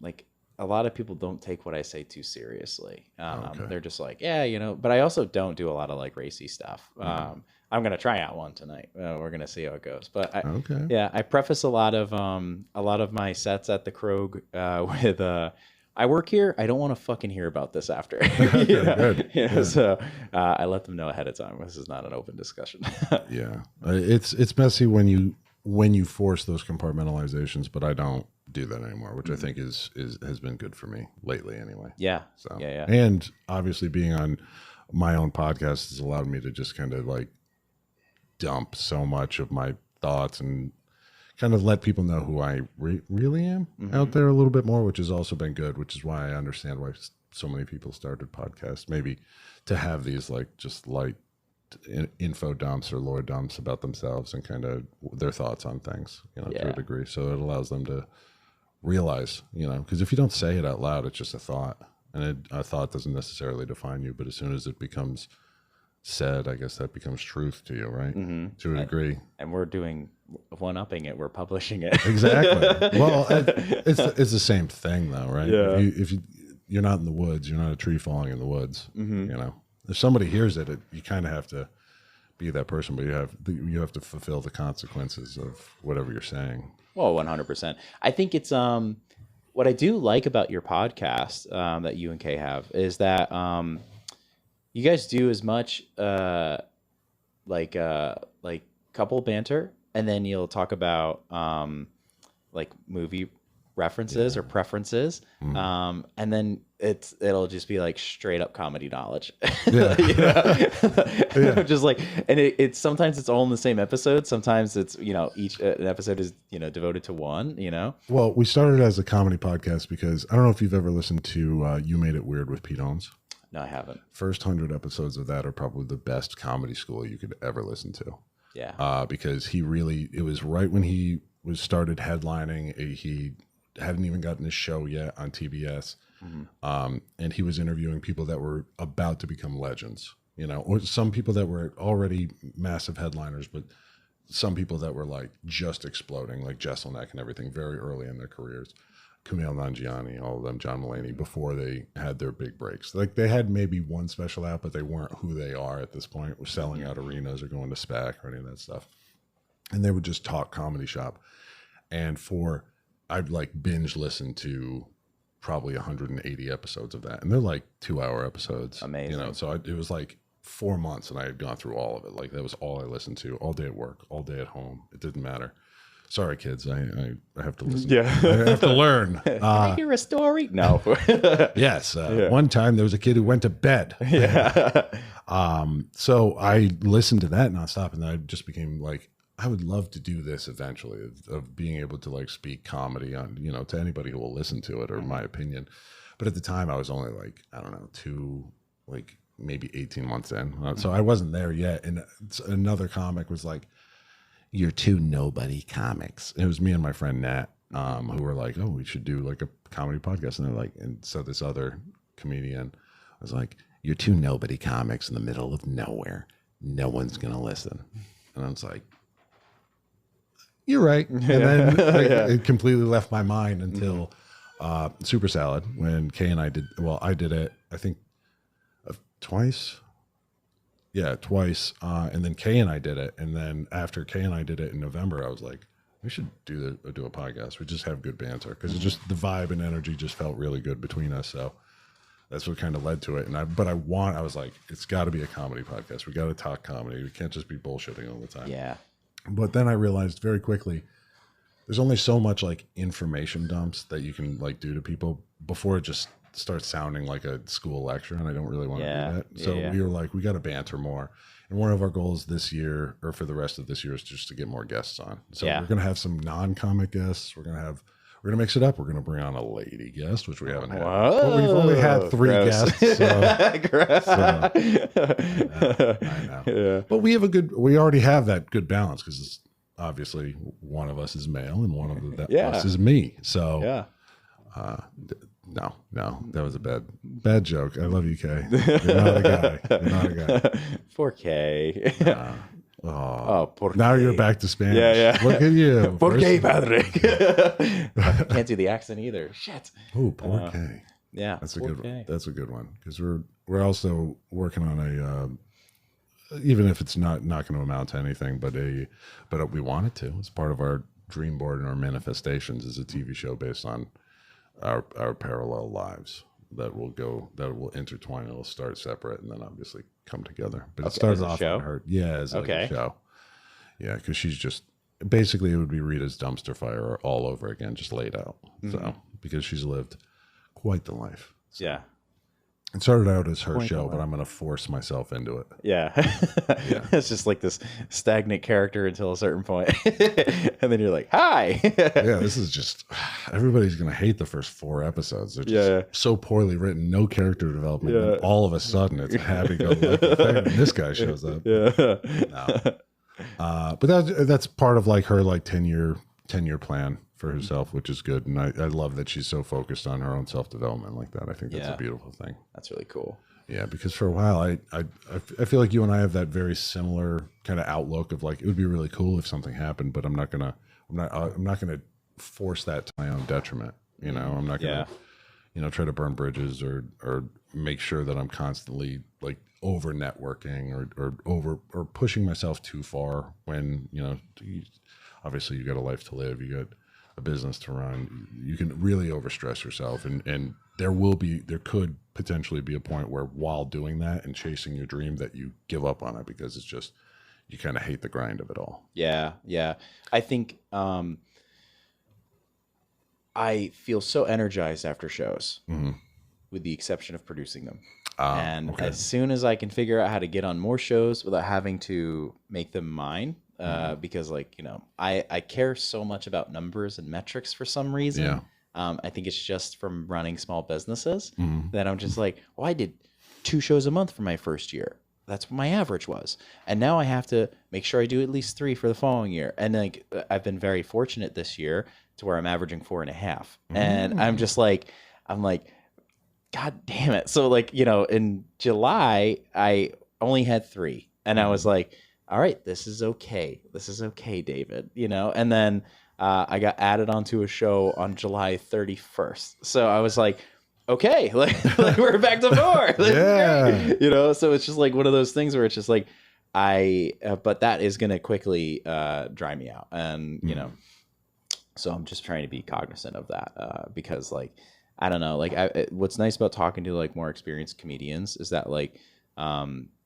like a lot of people don't take what I say too seriously. Okay. They're just like, but I also don't do a lot of like racy stuff. I'm gonna try out one tonight. We're gonna see how it goes. But I preface a lot of my sets at the Krog with I work here. I don't want to fucking hear about this after. Good. So I let them know ahead of time. This is not an open discussion. Yeah, it's messy when you force those compartmentalizations, but I don't do that anymore, which I think has been good for me lately anyway. Yeah. So yeah. And obviously being on my own podcast has allowed me to just kind of like dump so much of my thoughts and kind of let people know who I really am out there a little bit more, which has also been good, which is why I understand why so many people started podcasts, maybe to have these like just light info dumps or lore dumps about themselves and kind of their thoughts on things, to a degree. So it allows them to realize, because if you don't say it out loud, it's just a thought, and a thought doesn't necessarily define you. But as soon as it becomes said, I guess that becomes truth to you, right? To a degree. And we're doing one-upping it. We're publishing it. Exactly. Well, it's the same thing though, right? Yeah. If you're not in the woods, you're not a tree falling in the woods. If somebody hears it, you kind of have to be that person, but you have to fulfill the consequences of whatever you're saying. Well, 100%. I think it's what I do like about your podcast that you and Kay have is that you guys do as much like couple banter, and then you'll talk about like movie references or preferences, and then it'll just be like straight up comedy knowledge. Just like, and it's sometimes it's all in the same episode, sometimes it's each an episode is devoted to one. Well, we started as a comedy podcast because I don't know if you've ever listened to You Made It Weird with Pete Holmes. No, I haven't. First 100 episodes of that are probably the best comedy school you could ever listen to. Yeah. Because it was right when he started headlining. He hadn't even gotten his show yet on TBS. And he was interviewing people that were about to become legends, or some people that were already massive headliners, but some people that were like just exploding, like Jesselneck and everything, very early in their careers. Kumail Nanjiani, all of them, John Mulaney, before they had their big breaks. Like they had maybe one special out, but they weren't who they are at this point. We're selling out arenas or going to SPAC or any of that stuff. And they would just talk comedy shop. And I'd like binge listen to probably 180 episodes of that. And they're like 2-hour episodes. Amazing. So it was like 4 months and I had gone through all of it. Like that was all I listened to all day at work, all day at home. It didn't matter. Sorry, kids. I have to listen. Yeah. I have to learn. Can I hear a story? No. Yes. One time there was a kid who went to bed. Yeah. So I listened to that nonstop, and I just became like, I would love to do this eventually, of being able to like speak comedy on, to anybody who will listen to it, or my opinion. But at the time I was only like, I don't know, maybe 18 months in. So I wasn't there yet. And another comic was like, you're two nobody comics. It was me and my friend Nat, who were like, oh, we should do like a comedy podcast. And they're like, and so this other comedian was like, you're two nobody comics in the middle of nowhere. No one's going to listen. And I was like, you're right. And then it completely left my mind until Super Salad, when Kay and I did, well, I did it, I think twice. Yeah, twice. And then Kay and I did it. And then after Kay and I did it in November, I was like, we should do a podcast. We just have good banter, because it just, the vibe and energy just felt really good between us. So that's what kind of led to it. And I was like, it's got to be a comedy podcast. We got to talk comedy. We can't just be bullshitting all the time. Yeah. But then I realized very quickly, there's only so much like information dumps that you can like do to people before it just starts sounding like a school lecture. And I don't really want to do that. So we were like, we got to banter more. And one of our goals this year, or for the rest of this year, is just to get more guests on. So we're going to have some non-comic guests. We're going to mix it up. We're going to bring on a lady guest, which we haven't had. Well, we've only had 3 guests. So, I know. Yeah. But we already have that good balance, because obviously one of us is male and one of us is me. So no, that was a bad joke. I love you, Kay. You're not a guy. You're not a guy. For Kay. Now you're back to Spanish. Yeah. Look at you. Por qué, Padrick? I can't do the accent either. Shit. Oh, por qué. Yeah, that's a good one. That's a good one, because we're also working on a even if it's not going to amount to anything, but we want it to. It's part of our dream board and our manifestations is a TV show based on our parallel lives that will intertwine. It'll start separate and then obviously come together. But it starts off on her. Yeah, as like a show. Yeah, because she's just basically, it would be Rita's dumpster fire all over again, just laid out. So because she's lived quite the life. So. Yeah. It started out as her show, but I'm going to force myself into it. Yeah. It's just like this stagnant character until a certain point. And then you're like, hi. This is just, everybody's going to hate the first 4 episodes. They're just so poorly written, no character development. And all of a sudden, it's a happy-go-lucky thing. And this guy shows up. No. But that's part of like her like 10-year plan for herself, which is good. And I love that she's so focused on her own self-development like that. I think that's a beautiful thing. That's really cool. Yeah, because for a while I feel like you and I have that very similar kind of outlook of like, it would be really cool if something happened, but I'm not gonna force that to my own detriment. You know, I'm not gonna try to burn bridges or make sure that I'm constantly like over networking or pushing myself too far when, obviously you got a life to live, you got a business to run. You can really overstress yourself, and there could potentially be a point where while doing that and chasing your dream that you give up on it because it's just, you kind of hate the grind of it all. Yeah. I think I feel so energized after shows, with the exception of producing them. As soon as I can figure out how to get on more shows without having to make them mine, because I care so much about numbers and metrics for some reason. Yeah. I think it's just from running small businesses that I'm just like, I did 2 shows a month for my first year. That's what my average was. And now I have to make sure I do at least 3 for the following year. And like, I've been very fortunate this year to where I'm averaging 4.5. And I'm like, God damn it. So like, in July, I only had 3. And I was like, all right, this is okay. This is okay, David. And then I got added onto a show on July 31st. So I was like, okay, like we're back to 4. Yeah. So it's just like one of those things where it's just like, but that is going to quickly dry me out. And, so I'm just trying to be cognizant of that because like, I don't know, like what's nice about talking to like more experienced comedians is that like,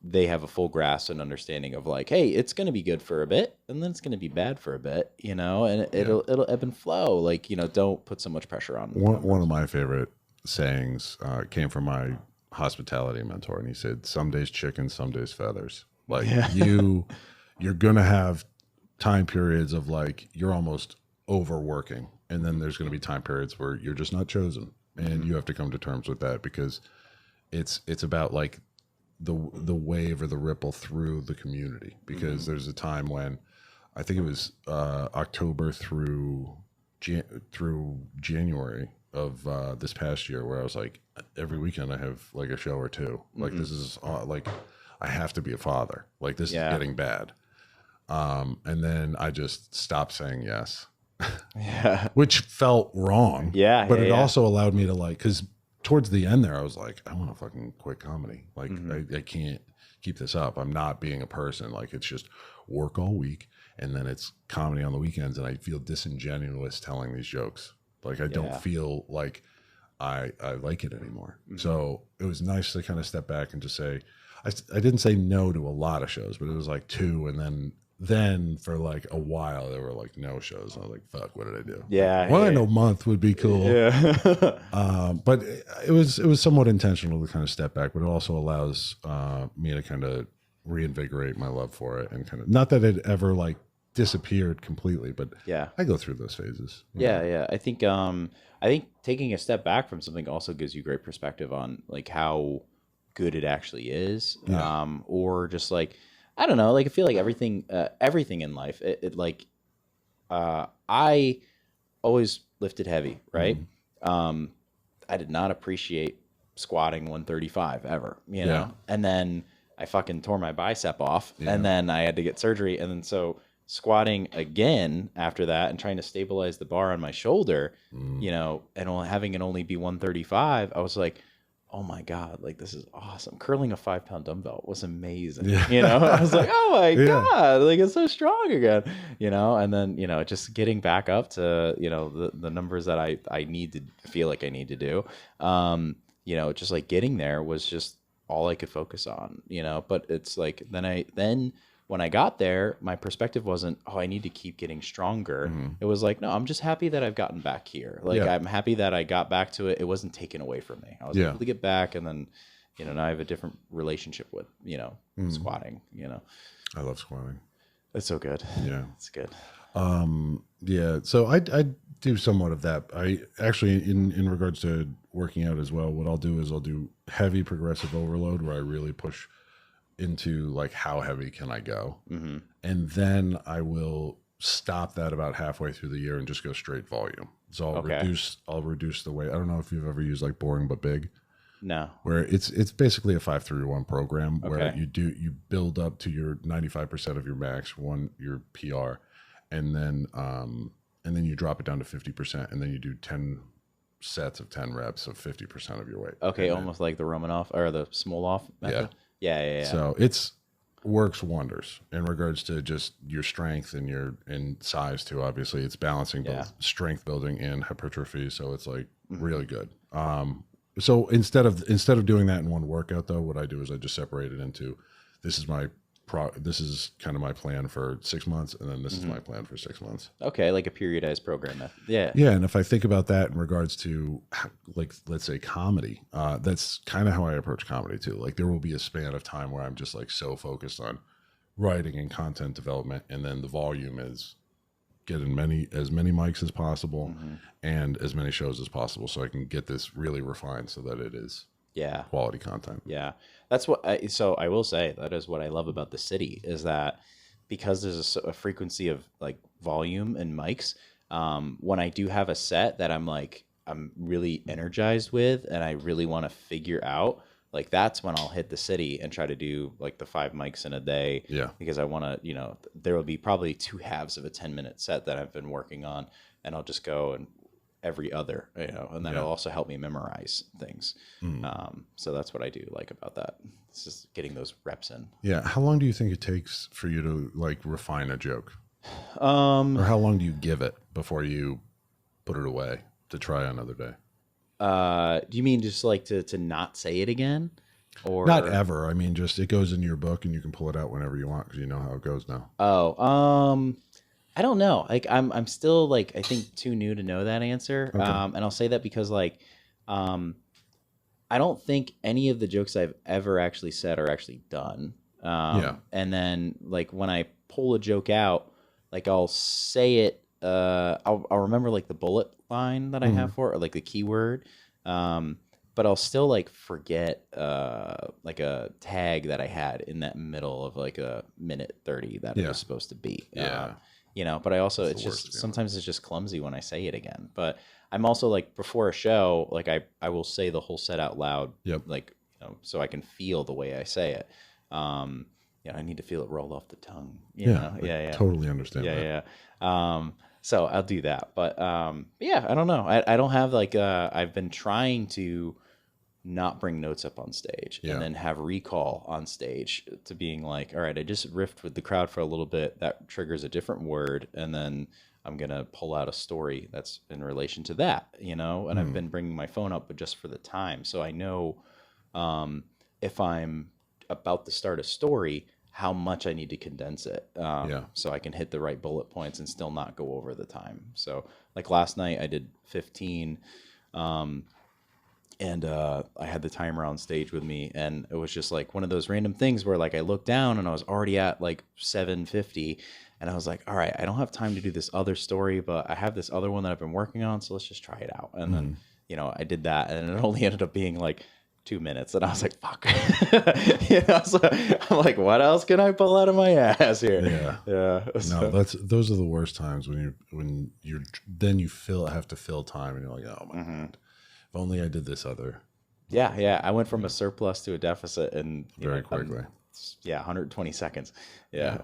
they have a full grasp and understanding of like, hey, it's going to be good for a bit and then it's going to be bad for a bit, and it'll ebb and flow. Like, don't put so much pressure on. One of my favorite sayings came from my hospitality mentor, and he said, some days chicken, some days feathers. Like you're going to have time periods of like, you're almost overworking. And then there's going to be time periods where you're just not chosen, and you have to come to terms with that because it's about like the wave or the ripple through the community, because there's a time when I think it was October through January of this past year, where I was like, every weekend I have like a show or two. Like this is like I have to be a father. Like this is getting bad. And then I just stopped saying yes. Yeah. Which felt wrong. Yeah. But it also allowed me to like, because towards the end there, I was like, I want to fucking quit comedy. Like I can't keep this up. I'm not being a person. Like it's just work all week and then it's comedy on the weekends, and I feel disingenuous telling these jokes. Like I don't feel like I like it anymore. So it was nice to kind of step back and just say, I didn't say no to a lot of shows, but it was like 2, and then for like a while there were like no shows. I was like, fuck, what did I do? Yeah. Like, a month would be cool. Yeah. But it was somewhat intentional to kind of step back, but it also allows me to kind of reinvigorate my love for it, and kind of, not that it ever like disappeared completely, but I go through those phases. Yeah. I think taking a step back from something also gives you great perspective on like how good it actually is. Or just like, I don't know, like I feel like everything in life, I always lifted heavy, right? I did not appreciate squatting 135 ever, you know? And then I fucking tore my bicep off, and then I had to get surgery. And then so squatting again after that and trying to stabilize the bar on my shoulder, you know, and having it only be 135, I was like, oh my God, like this is awesome. Curling a 5-pound dumbbell was amazing. You know, I was like, oh my God, like it's so strong again, you know? And then, you know, just getting back up to, you know, the numbers that I need to feel like I need to do, you know, just like getting there was just all I could focus on, you know? But it's like, then when I got there, my perspective wasn't, oh, I need to keep getting stronger. It was like, no, I'm just happy that I've gotten back here. Like, I'm happy that I got back to it. It wasn't taken away from me. I was able to get back, and then, you know, now I have a different relationship with, you know, squatting, you know. I love squatting. It's so good. Yeah. It's good. So I do somewhat of that. I actually, in regards to working out as well, what I'll do is I'll do heavy progressive overload, where I really push into like how heavy can I go, and then I will stop that about halfway through the year and just go straight volume. So I'll reduce the weight. I don't know if you've ever used like Boring But Big. No. Where it's basically a 5-3-1 program where you build up to your 95% of your max, your PR, and then you drop it down to 50%, and then you do 10 sets of 10 reps of 50% of your weight. Okay, almost like the Romanov or the Smolov method. Yeah. So it's works wonders in regards to just your strength and size too. Obviously, it's balancing both strength building and hypertrophy. So it's like really good. So instead of doing that in one workout, though, what I do is I just separate it into, this is kind of my plan for 6 months, and then this is my plan for 6 months. Okay, like a periodized program method. Yeah. Yeah, and if I think about that in regards to, like, let's say comedy, that's kind of how I approach comedy too. Like, there will be a span of time where I'm just like so focused on writing and content development, and then the volume is getting as many mics as possible and as many shows as possible, so I can get this really refined so that it is quality content. Yeah, that's what I will say, that is what I love about the city, is that because there's a frequency of like volume and mics, when I do have a set that I'm really energized with and I really want to figure out, like, that's when I'll hit the city and try to do like the 5 mics in a day. Yeah, because I want to, you know, there will be probably 2 halves of a 10-minute set that I've been working on, and I'll just go and every other, you know, and that'll also help me memorize things. So that's what I do like about that. It's just getting those reps in. Yeah. How long do you think it takes for you to like refine a joke? Or how long do you give it before you put it away to try another day? Do you mean just like to not say it again? Or not ever? I mean, just it goes in your book and you can pull it out whenever you want because you know how it goes now. I don't know. Like I'm still like, I think, too new to know that answer. Okay. And I'll say that because like, I don't think any of the jokes I've ever actually said are actually done. And then like when I pull a joke out, like I'll say it, I'll remember like the bullet line that I have for it, or like the keyword. but I'll still like forget like a tag that I had in that middle of like a minute 30 that it was supposed to be. You know, but I also, it's just, sometimes it's just clumsy when I say it again. But I'm also like, before a show, like I will say the whole set out loud, like, you know, so I can feel the way I say it. You know, I need to feel it roll off the tongue. You know? Yeah. Totally understand that. Yeah. So I'll do that. But yeah, I don't know. I don't have like, I've been trying to not bring notes up on stage and then have recall on stage to being like, all right, I just riffed with the crowd for a little bit. That triggers a different word. And then I'm going to pull out a story that's in relation to that, you know? And I've been bringing my phone up, but just for the time. So I know if I'm about to start a story, how much I need to condense it. So I can hit the right bullet points and still not go over the time. So like last night I did 15, and I had the timer on stage with me, and it was just like one of those random things where like I looked down and I was already at like 7:50, and I was like, all right, I don't have time to do this other story, but I have this other one that I've been working on, so let's just try it out. And then, you know, I did that, and it only ended up being like 2 minutes, and I was like, fuck. You know, so I'm like, what else can I pull out of my ass here? No, those are the worst times when you have to fill time, and you're like, oh my god, if only I did this other. Yeah. I went from a surplus to a deficit in very quickly. 120 seconds. Yeah.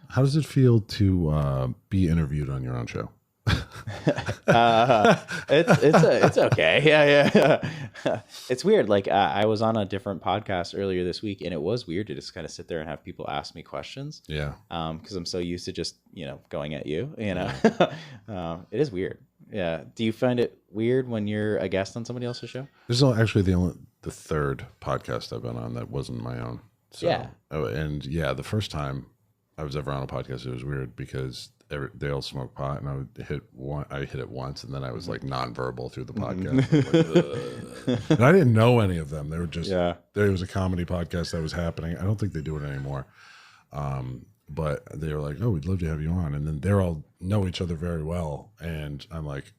How does it feel to be interviewed on your own show? It's okay. Yeah. It's weird. Like I was on a different podcast earlier this week, and it was weird to just kind of sit there and have people ask me questions. Yeah. Because I'm so used to just, you know, going at you. You know, it is weird. Yeah. Do you find it weird when you're a guest on somebody else's show? This is actually the third podcast I've been on that wasn't my own. So, and the first time I was ever on a podcast, it was weird because they all smoke pot, and I hit it once, and then I was like nonverbal through the podcast. Like, and I didn't know any of them. They were just there was a comedy podcast that was happening. I don't think they do it anymore. But they were like, "Oh, we'd love to have you on," and then they all know each other very well, and I'm like,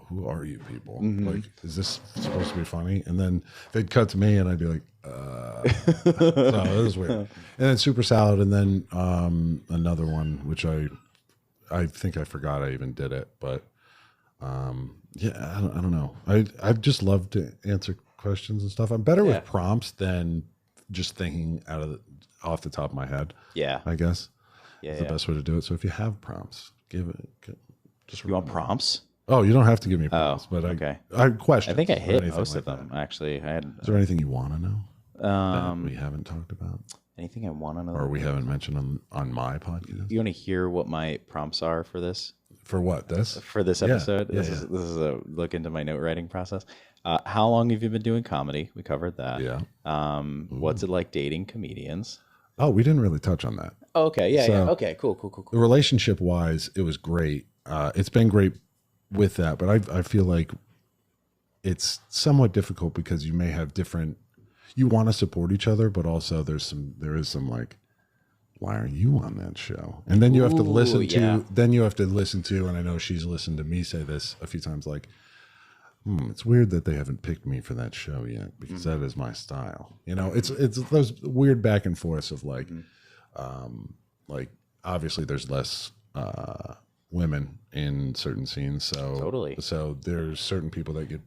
who are you people? Like, is this supposed to be funny? And then they'd cut to me, and I'd be like, so it was weird. And then Super Salad, and then another one, which I think I forgot I even did it, but I don't know. I just love to answer questions and stuff. I'm better with prompts than just thinking off the top of my head. Yeah, I guess. It's the best way to do it. So if you have prompts, give it. You want prompts? Oh, you don't have to give me prompts, but I question. I think I hit most of them actually. Is there anything you want to know that we haven't talked about? Anything I want to know, or we haven't mentioned on my podcast? You want to hear what my prompts are for this? For what? For this episode? This is a look into my note writing process. How long have you been doing comedy? We covered that. Yeah. What's it like dating comedians? Oh, we didn't really touch on that. Oh, okay. Yeah. Okay. Cool. Relationship wise, it was great. It's been great with that, but I feel like it's somewhat difficult because you may have different. You want to support each other, but also there is some like, why are you on that show? And then you have to listen to, and I know she's listened to me say this a few times, like, it's weird that they haven't picked me for that show yet because that is my style. You know, it's those weird back and forths of like, like obviously there's less women in certain scenes, so there's certain people that get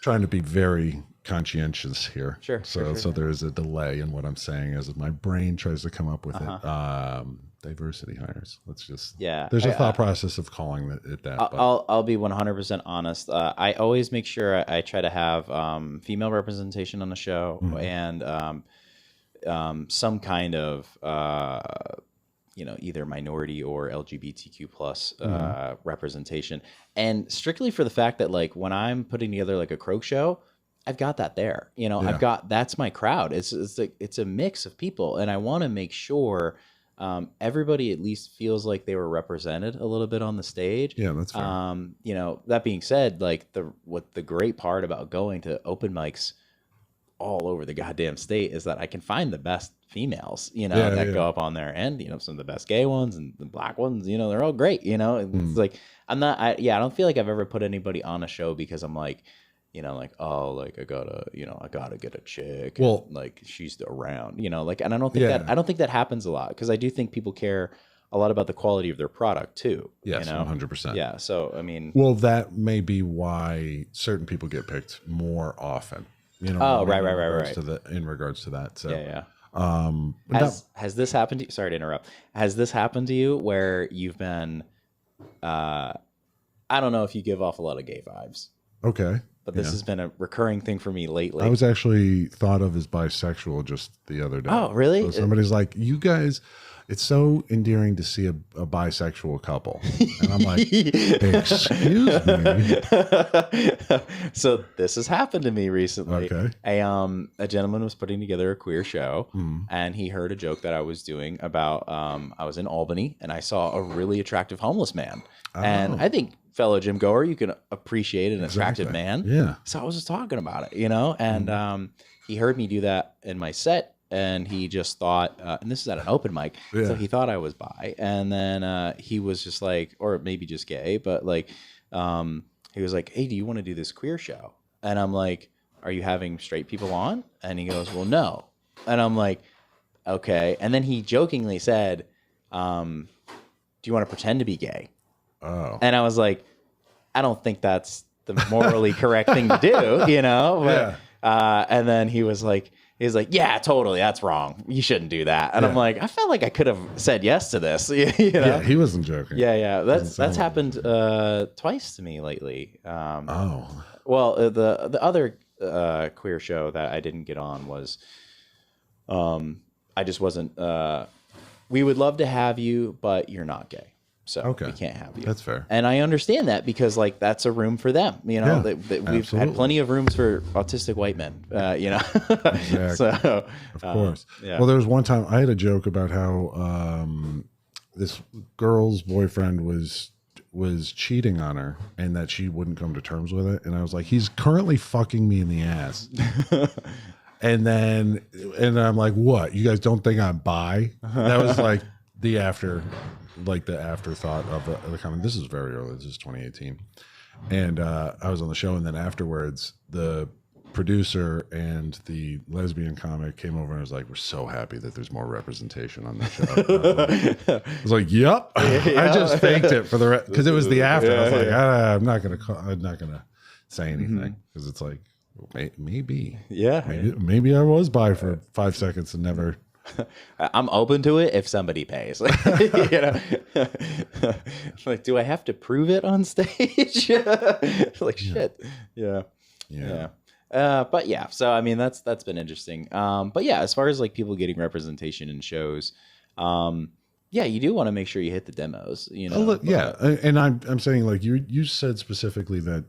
trying to be very conscientious here. So there is a delay in what I'm saying as my brain tries to come up with it. Diversity hires. Let's just there's a thought process of calling it that. I'll be 100% honest. I always make sure I try to have female representation on the show and some kind of either minority or LGBTQ plus representation, and strictly for the fact that like when I'm putting together like a croak show, I've got that there. That's my crowd. It's a mix of people, and I want to make sure everybody at least feels like they were represented a little bit on the stage. Yeah, that's fair. That being said, like the great part about going to open mics all over the goddamn state is that I can find the best females, that go up on there, and some of the best gay ones and the black ones, they're all great. It's like I don't feel like I've ever put anybody on a show because I'm like, I gotta get a chick. Well, and, like she's around, and I don't think that happens a lot because I do think people care a lot about the quality of their product too. Yes, 100%. Yeah. So I mean, well, that may be why certain people get picked more often. Oh, right. In regards to that. So yeah. Has this happened to you? Sorry to interrupt. Has this happened to you where you've been? I don't know if you give off a lot of gay vibes. Okay. But this has been a recurring thing for me lately. I was actually thought of as bisexual just the other day. Oh, really? So somebody's like, you guys, it's so endearing to see a bisexual couple. And I'm like, excuse me. So this has happened to me recently. Okay. A gentleman was putting together a queer show, and he heard a joke that I was doing about, I was in Albany, and I saw a really attractive homeless man. Oh. And I think, fellow gym goer, you can appreciate an attractive man. Yeah. So I was just talking about it, and he heard me do that in my set, and he just thought, and this is at an open mic, so he thought I was bi, and then he was just like, or maybe just gay, but like, he was like, hey, do you want to do this queer show? And I'm like, are you having straight people on? And he goes, well, no. And I'm like, okay. And then he jokingly said, do you want to pretend to be gay? Oh. And I was like, I don't think that's the morally correct thing to do, But, and then he was like, yeah, totally, that's wrong. You shouldn't do that. And I'm like, I felt like I could have said yes to this. Yeah, he wasn't joking. Yeah. That's happened twice to me lately. Well, the other queer show that I didn't get on was, I just wasn't. We would love to have you, but you're not gay. So we can't have you. That's fair. And I understand that because that's a room for them. We've had plenty of rooms for autistic white men, Exactly. So, of course. Well, there was one time I had a joke about how this girl's boyfriend was cheating on her and that she wouldn't come to terms with it. And I was like, he's currently fucking me in the ass. And I'm like, what? You guys don't think I'm bi? That was like the afterthought of the comment. This is very early. This is 2018. And I was on the show, and then afterwards, the producer and the lesbian comic came over and was like, we're so happy that there's more representation on the show. I was like, yep. I just faked it for the because it was the after. I was like, I'm not gonna say anything because it's like, maybe maybe I was bi for 5 seconds and never. I'm open to it if somebody pays. Like, like, do I have to prove it on stage? Like, shit. Yeah. But yeah, so I mean, that's been interesting. But yeah, as far as like people getting representation in shows, you do want to make sure you hit the demos. And I'm saying, like, you said specifically that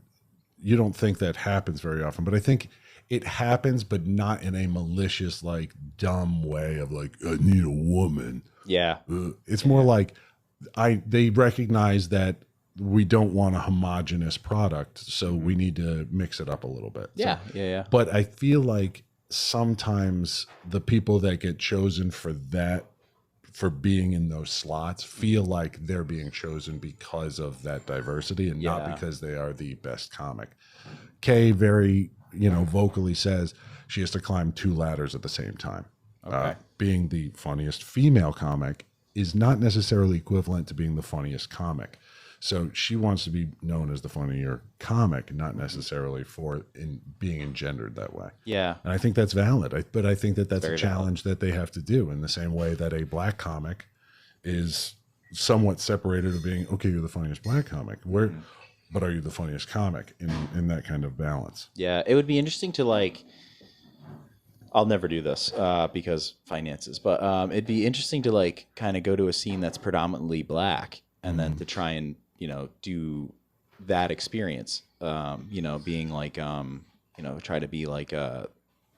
you don't think that happens very often, but I think it happens, but not in a malicious, like, dumb way of like, I need a woman. Yeah. It's more like they recognize that we don't want a homogenous product, so we need to mix it up a little bit. Yeah. But I feel like sometimes the people that get chosen for being in those slots feel like they're being chosen because of that diversity and not because they are the best comic. Kay very vocally says she has to climb 2 ladders at the same time. Okay. Being the funniest female comic is not necessarily equivalent to being the funniest comic. So she wants to be known as the funnier comic, not necessarily being engendered that way. Yeah. And I think that's valid. But I think that's a challenge that they have to do in the same way that a black comic is somewhat separated of being, okay, you're the funniest black comic. But are you the funniest comic in that kind of balance? Yeah, it would be interesting to like. I'll never do this because finances, but it'd be interesting to like kind of go to a scene that's predominantly black and then to try and do that experience. Being like try to be like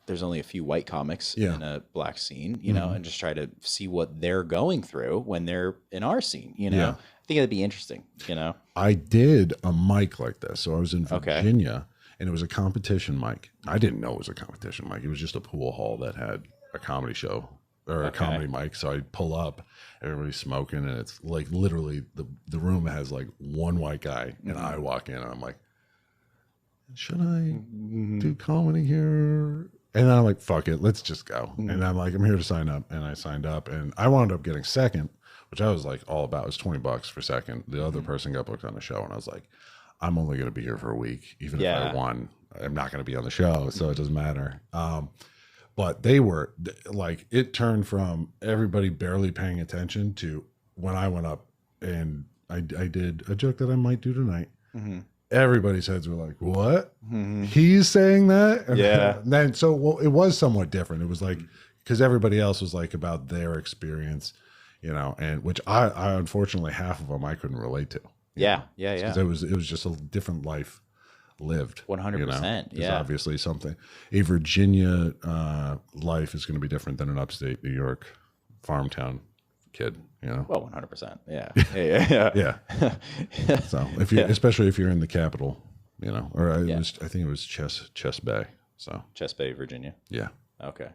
there's only a few white comics in a black scene, and just try to see what they're going through when they're in our scene. I think that'd be interesting. I did a mic like this, so I was in Virginia. And it was a competition mic. I didn't know it was a competition mic. It was just a pool hall that had a comedy show or a comedy mic. So I pull up, everybody's smoking, and it's like literally the room has like one white guy, and I walk in, and I'm like, should I do comedy here? And then I'm like, fuck it, let's just go. And I'm like, I'm here to sign up, and I signed up, and I wound up getting second, which I was like all about. It was $20 for second. The other person got booked on the show, and I was like, I'm only going to be here for a week. Even if I won, I'm not going to be on the show, so it doesn't matter. But they were like, it turned from everybody barely paying attention to when I went up and I did a joke that I might do tonight. Everybody's heads were like, what? He's saying that? Yeah. And then, so it was somewhat different. It was like, because everybody else was like about their experience, you know, and which I unfortunately, half of them I couldn't relate to. Yeah. Because it was just a different life lived. 100%. Yeah. Obviously something. A Virginia life is going to be different than an upstate New York farm town kid, you know? Well, 100%. Yeah. Yeah. So if you, especially if you're in the capital, you know, or I think it was Chess Bay. So Chess Bay, Virginia. Yeah. Okay.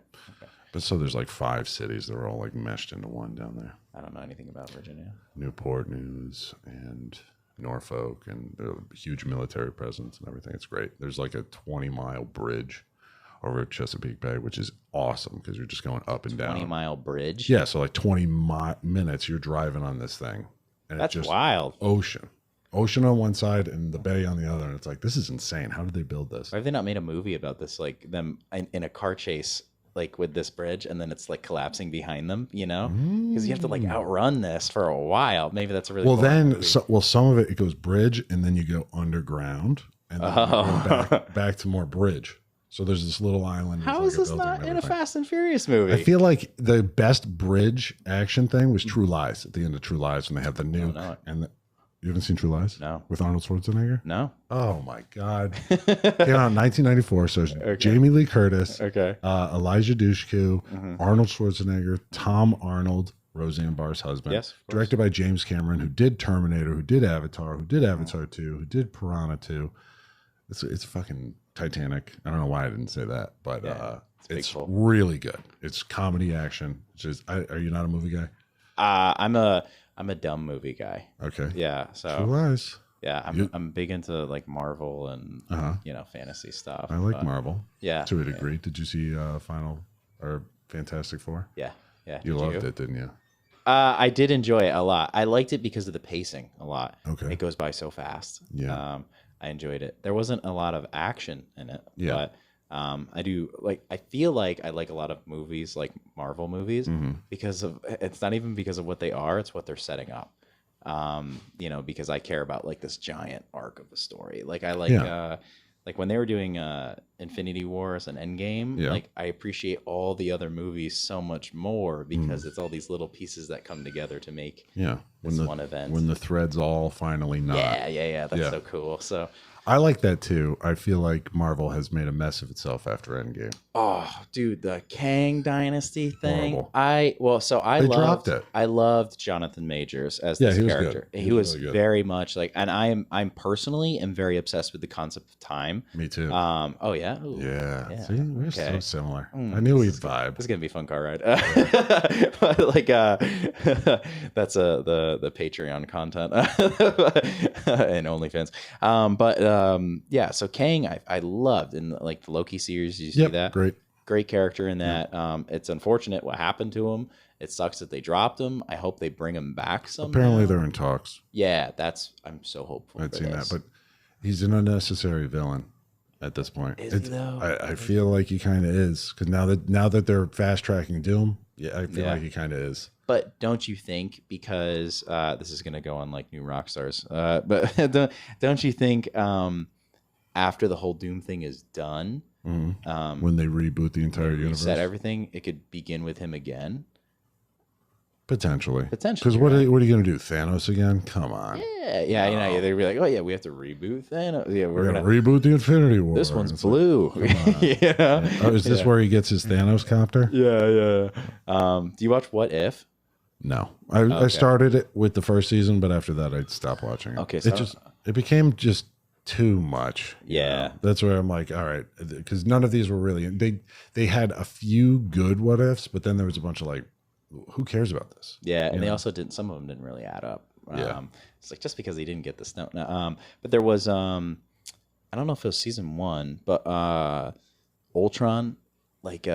But so there's like 5 cities that are all like meshed into one down there. I don't know anything about Virginia. Newport News and Norfolk, and they're a huge military presence and everything. It's great. There's like a 20-mile bridge over Chesapeake Bay, which is awesome because you're just going up and down. 20-mile bridge? Yeah, so like 20 minutes you're driving on this thing. And That's it's just wild. Ocean on one side and the bay on the other. And it's like, this is insane. How did they build this? Why have they not made a movie about this? Like them in a car chase, like with this bridge, and then it's like collapsing behind them, you know? Because you have to like outrun this for a while. Maybe that's a really cool some of it goes bridge, and then you go underground, and then you go back to more bridge. So there's this little island. How is this not in a Fast and Furious movie? I feel like the best bridge action thing was True Lies. At the end of True Lies, when they have the nuke you haven't seen True Lies? No. With Arnold Schwarzenegger? No. Oh my God. Came out in 1994. So it's Jamie Lee Curtis, Elijah Dushku, Arnold Schwarzenegger, Tom Arnold, Roseanne Barr's husband. Yes. Directed by James Cameron, who did Terminator, who did Avatar, who did Avatar 2, who did Piranha 2. It's fucking Titanic. I don't know why I didn't say that, but it's really good. It's comedy action. Are you not a movie guy? I'm a dumb movie guy. Okay. Yeah. So True Lies. Yeah, I'm big into like Marvel and you know, fantasy stuff. I like Marvel. Yeah. To a degree. Did you see Final or Fantastic Four? Yeah. You loved it, didn't you? I did enjoy it a lot. I liked it because of the pacing a lot. Okay. It goes by so fast. Yeah. I enjoyed it. There wasn't a lot of action in it. Yeah. But I do like. I feel like I like a lot of movies, like Marvel movies, because of it's not even because of what they are; it's what they're setting up. You know, because I care about like this giant arc of the story. Like I like when they were doing Infinity Wars and Endgame. Like I appreciate all the other movies so much more because it's all these little pieces that come together to make this one event. When the threads all finally knot. Yeah. That's so cool. So. I like that too. I feel like Marvel has made a mess of itself after Endgame. Oh, dude, the Kang Dynasty thing. Horrible. Dropped it. I loved Jonathan Majors as this character. Good. He was really very much like, and I'm personally am very obsessed with the concept of time. Me too. Oh yeah. Ooh, yeah. See, we're so similar. I knew we'd vibe. This is gonna be a fun car ride. But like, that's the Patreon content and OnlyFans. But yeah, so Kang I loved in like the Loki series. Did you see that? Great character in that. It's unfortunate what happened to him. It sucks that they dropped him. I hope they bring him back somehow. Apparently they're in talks. Yeah, I'm so hopeful. I'd seen that, but he's an unnecessary villain at this point. Is he though? I feel like he kind of is, because now that they're fast tracking Doom, I feel like he kind of is. But don't you think, because this is going to go on like New Rockstars, but don't you think after the whole Doom thing is done, when they reboot the entire universe, reset everything, it could begin with him again? Potentially. Because what are you going to do? Thanos again? Come on. Yeah. You know, they'd be like, oh yeah, we have to reboot Thanos. Yeah, we're gonna reboot the Infinity War. This one's blue. Oh, is this where he gets his Thanos copter? Yeah. Do you watch What If? No, I started it with the first season, but after that I stopped watching it. Okay, so it became just too much. Yeah. That's where I'm like, all right, because none of these were really, they had a few good what ifs, but then there was a bunch of like, who cares about this? Yeah, and they also didn't. Some of them didn't really add up. Yeah. It's like just because he didn't get the snow. But there was I don't know if it was season 1, but Ultron like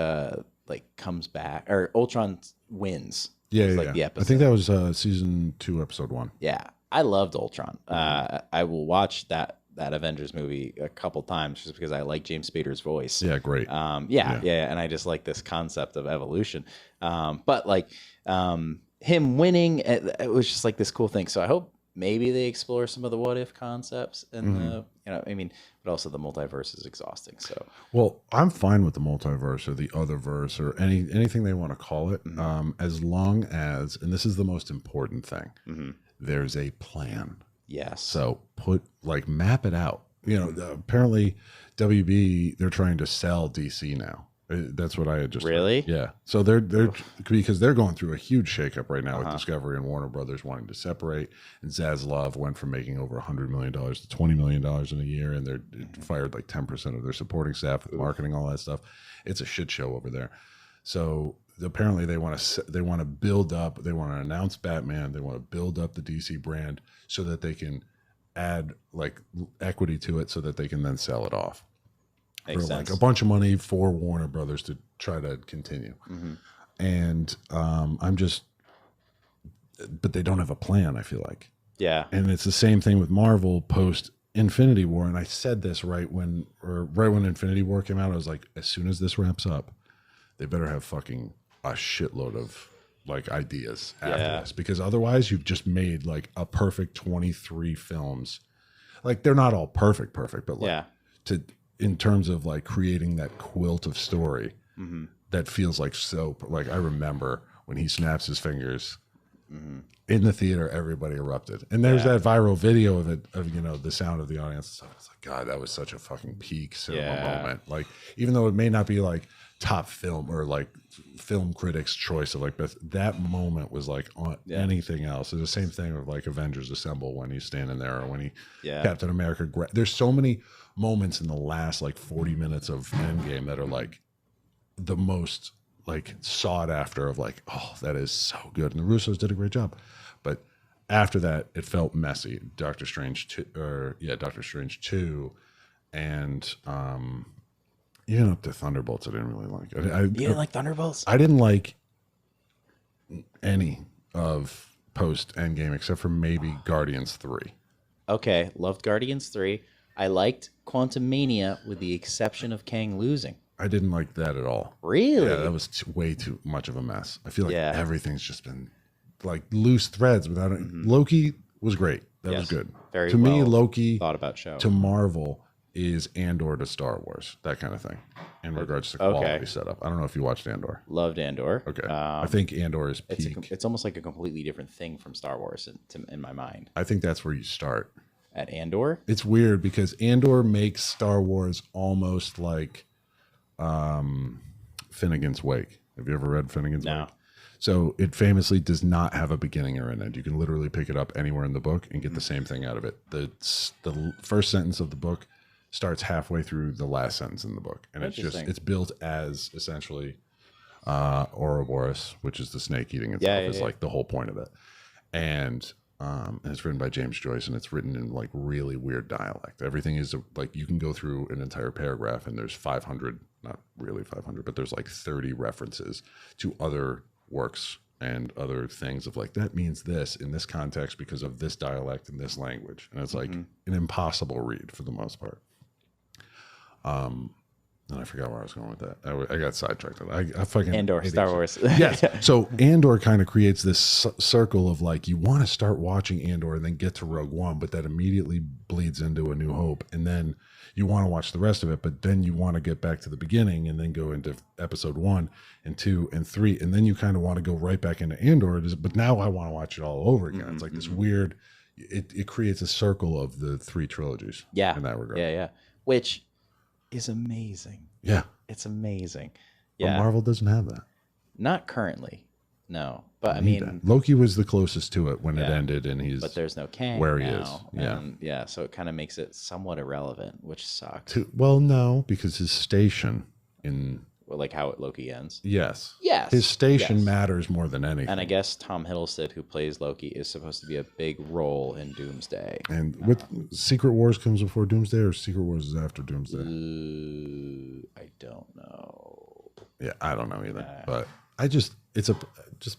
comes back, or Ultron wins. Yeah, It's yeah, like yeah. the episode. I think that was season 2, episode 1. Yeah, I loved Ultron. I will watch that Avengers movie a couple times just because I like James Spader's voice. Yeah, great. Yeah, and I just like this concept of evolution. But like him winning, it was just like this cool thing. So I hope maybe they explore some of the what if concepts and the, but also the multiverse is exhausting. So well, I'm fine with the multiverse or the other verse or anything they want to call it, as long as, and this is the most important thing, there's a plan. yes. So map it out. Apparently WB, they're trying to sell DC now. That's what I had just Really? heard. Yeah. So they're because they're going through a huge shakeup right now with Discovery and Warner Brothers wanting to separate. And Zaslav went from making over $100 million to $20 million in a year, and they're fired like 10% of their supporting staff with marketing, all that stuff. It's a shit show over there. So apparently they want to build up. They want to announce Batman. They want to build up the DC brand so that they can add like equity to it, so that they can then sell it off. Makes for sense. like a bunch of money for Warner Brothers to try to continue. And but they don't have a plan, I feel like. Yeah. And it's the same thing with Marvel post Infinity War. And I said this right when Infinity War came out, I was like, as soon as this wraps up, they better have fucking a shitload of like ideas after this, because otherwise you've just made like a perfect 23 films. Like they're not all perfect, but like in terms of like creating that quilt of story that feels like soap. Like I remember when he snaps his fingers in the theater, everybody erupted. And there's that viral video of it, of the sound of the audience and stuff. It's like, God, that was such a fucking peak cinema moment. Like, even though it may not be like top film or like film critics' choice of like best, that moment was like on anything else. It's the same thing with like Avengers Assemble when he's standing there, or when he Captain America. There's so many moments in the last like 40 minutes of Endgame that are like the most like sought after of like, oh, that is so good. And the Russos did a great job. But after that, it felt messy. Doctor Strange 2 and even up to Thunderbolts, I didn't really like. You didn't like Thunderbolts? I didn't like any of post Endgame except for maybe Guardians 3. Okay, loved Guardians 3. I liked Quantumania with the exception of Kang losing. I didn't like that at all. Really? Yeah, that was way too much of a mess. I feel like everything's just been like loose threads without it. Loki was great. That was good. Very to me, well Loki thought about show. to Marvel is Andor to Star Wars, that kind of thing, in regards to quality setup. I don't know if you watched Andor. Loved Andor. Okay. I think Andor is peak. It's almost like a completely different thing from Star Wars in my mind. I think that's where you start. At Andor? It's weird because Andor makes Star Wars almost like Finnegan's Wake. Have you ever read Finnegan's Wake? So it famously does not have a beginning or an end. You can literally pick it up anywhere in the book and get the same thing out of it. The first sentence of the book starts halfway through the last sentence in the book, and it's built as essentially Ouroboros, which is the snake eating itself, is like the whole point of it. And it's written by James Joyce, and it's written in like really weird dialect. Everything is like, you can go through an entire paragraph and there's 500, not really 500, but there's like 30 references to other works and other things of like, that means this in this context because of this dialect and this language. And it's like an impossible read for the most part. And I forgot where I was going with that. I got sidetracked. I fucking Andor, Star Wars. Yes. So Andor kind of creates this circle of like, you want to start watching Andor and then get to Rogue One, but that immediately bleeds into A New Hope. And then you want to watch the rest of it, but then you want to get back to the beginning and then go into episode 1 and 2 and 3. And then you kind of want to go right back into Andor. But now I want to watch it all over again. It's like this weird, it creates a circle of the 3 trilogies. Yeah. In that regard. Yeah. Which is amazing. Yeah. It's amazing. Yeah. But Marvel doesn't have that. Not currently. No, but I mean, Loki was the closest to it when it ended, and but there's no Kang where now, he is. Yeah, yeah. So it kind of makes it somewhat irrelevant, which sucks. Well, no, because his station in like how Loki ends. Yes, his station matters more than anything. And I guess Tom Hiddleston, who plays Loki, is supposed to be a big role in Doomsday. And with Secret Wars comes before Doomsday, or Secret Wars is after Doomsday? I don't know. Yeah, I don't know either. But just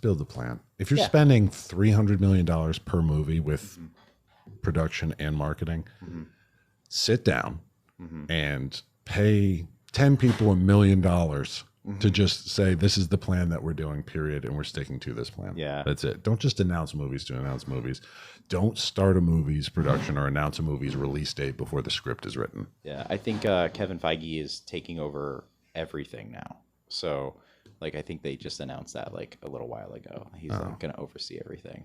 build a plan. If you're spending $300 million per movie with production and marketing, sit down and pay 10 people $1 million to just say, this is the plan that we're doing, period, and we're sticking to this plan. Yeah. That's it. Don't just announce movies to announce movies. Don't start a movie's production or announce a movie's release date before the script is written. Yeah, I think Kevin Feige is taking over everything now. So, like, I think they just announced that, like, a little while ago. He's like, going to oversee everything.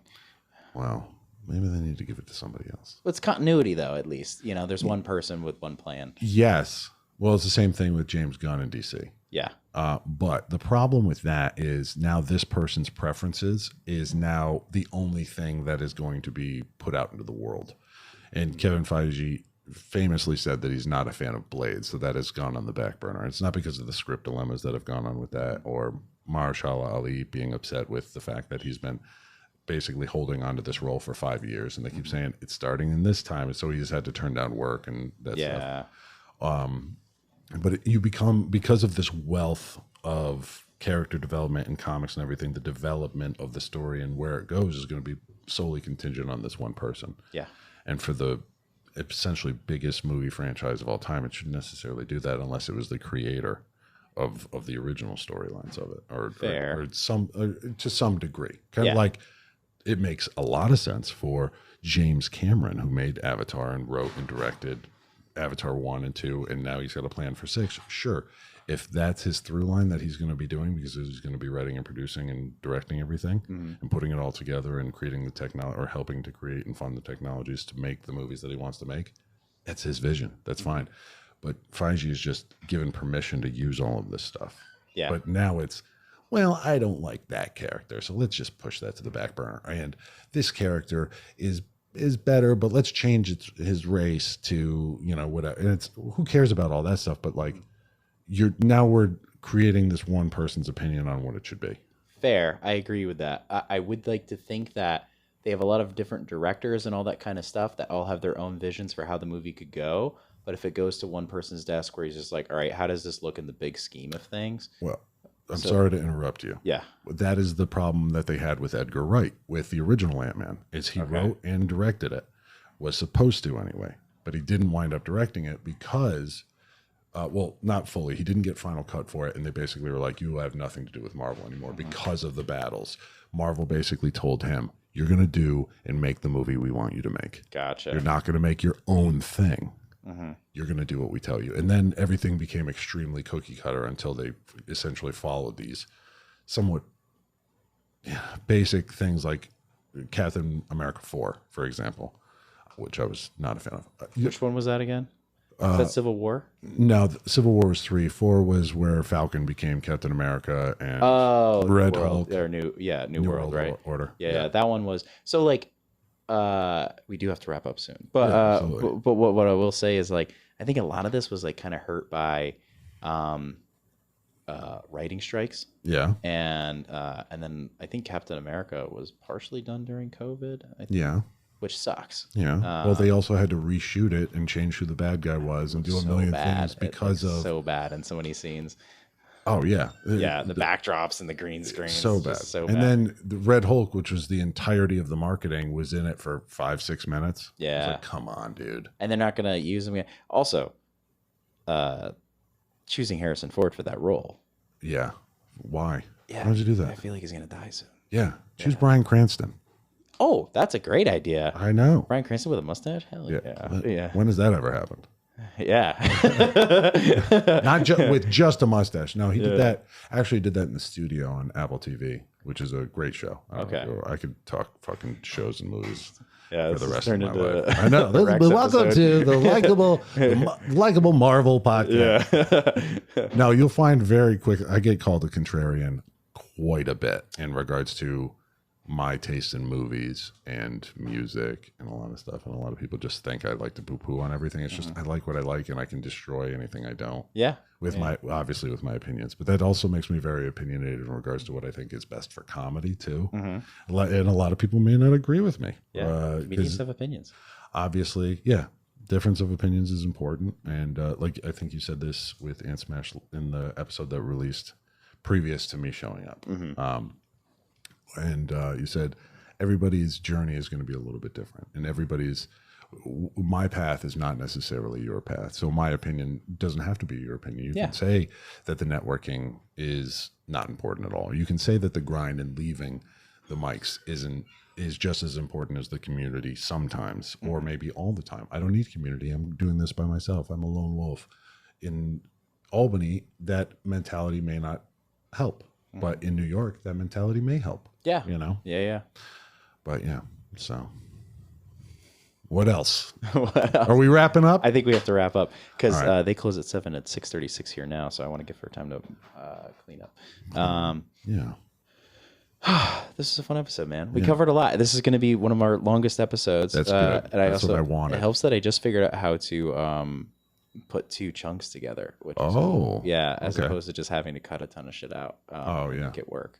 Well, maybe they need to give it to somebody else. It's continuity, though, at least. You know, there's one person with one plan. Yes. Well, it's the same thing with James Gunn in DC. Yeah. But the problem with that is now this person's preferences is now the only thing that is going to be put out into the world. And Kevin Feige famously said that he's not a fan of Blade, so that has gone on the back burner. It's not because of the script dilemmas that have gone on with that, or Mahershala Ali being upset with the fact that he's been basically holding on to this role for 5 years, and they keep saying it's starting in this time, and so he's had to turn down work and that stuff. But you become, because of this wealth of character development in comics and everything, the development of the story and where it goes is going to be solely contingent on this one person. Yeah. And for the essentially biggest movie franchise of all time, it shouldn't necessarily do that unless it was the creator of the original storylines of it, or to some degree. Kind of like, it makes a lot of sense for James Cameron, who made Avatar and wrote and directed Avatar 1 and 2, and now he's got a plan for 6. Sure, if that's his through line that he's going to be doing, because he's going to be writing and producing and directing everything and putting it all together and creating the technology, or helping to create and fund the technologies to make the movies that he wants to make, that's his vision. That's fine. But Feige is just given permission to use all of this stuff. Yeah. But now it's, well, I don't like that character, so let's just push that to the back burner. And this character is better, but let's change his race to, you know, whatever. And it's, who cares about all that stuff? But like, we're creating this one person's opinion on what it should be. Fair. I agree with that. I would like to think that they have a lot of different directors and all that kind of stuff that all have their own visions for how the movie could go. But if it goes to one person's desk where he's just like, all right, how does this look in the big scheme of things? Well, I'm sorry to interrupt you. Yeah. That is the problem that they had with Edgar Wright with the original Ant-Man, is he wrote and directed it, was supposed to anyway, but he didn't wind up directing it because, well, not fully. He didn't get final cut for it, and they basically were like, you have nothing to do with Marvel anymore because of the battles. Marvel basically told him, you're going to do and make the movie we want you to make. Gotcha. You're not going to make your own thing. You're going to do what we tell you. And then everything became extremely cookie cutter until they essentially followed these somewhat basic things like Captain America 4, for example, which I was not a fan of. Which one was that again? Is that Civil War? No, Civil War was 3. 4 was where Falcon became Captain America, and Red Hulk. Or New World, right? Order. Yeah, that one was. So like, we do have to wrap up soon, but what I will say is, like, I think a lot of this was like kind of hurt by writing strikes. Yeah. And then I think Captain America was partially done during COVID. I think, which sucks. Yeah. Well, they also had to reshoot it and change who the bad guy was and do a million things because of so bad in so many scenes. Oh yeah, yeah. The backdrops and the green screen. So bad. And then the Red Hulk, which was the entirety of the marketing, was in it for 5-6 minutes. Yeah. I was like, come on, dude. And they're not gonna use him again. Also, choosing Harrison Ford for that role. Yeah. Why? Yeah. Why did you do that? I feel like he's gonna die soon. Yeah. Choose Bryan Cranston. Oh, that's a great idea. I know. Bryan Cranston with a mustache? Hell yeah. Yeah. When has that ever happened? Yeah. Not with just a mustache. No, he did that. Actually did that in the studio on Apple TV, which is a great show. I could talk fucking shows and movies for the rest of my life. I know. Welcome to the Likable Marvel podcast. Yeah. Now, you'll find very quick, I get called a contrarian quite a bit in regards to my taste in movies and music and a lot of stuff. And a lot of people just think I like to poo-poo on everything. It's just I like what I like, and I can destroy anything I don't. Yeah. With my opinions, but that also makes me very opinionated in regards to what I think is best for comedy too. And a lot of people may not agree with me. Yeah, comedians have opinions. Obviously, yeah, difference of opinions is important. And like I think you said this with Ant Smash in the episode that released previous to me showing up. And you said everybody's journey is going to be a little bit different, and my path is not necessarily your path. So my opinion doesn't have to be your opinion. You can say that the networking is not important at all. You can say that the grind and leaving the mics is just as important as the community sometimes, or maybe all the time. I don't need community. I'm doing this by myself. I'm a lone wolf. In Albany, that mentality may not help, but in New York, that mentality may help. Yeah. You know? Yeah. But yeah, so what else? Are we wrapping up? I think we have to wrap up because they close at 7 at 6:36 here now. So I want to give her time to clean up. Yeah. This is a fun episode, man. We covered a lot. This is going to be one of our longest episodes. That's good. And That's what I wanted. It helps that I just figured out how to put 2 chunks together. Which is cool. Yeah, as opposed to just having to cut a ton of shit out. Make it work.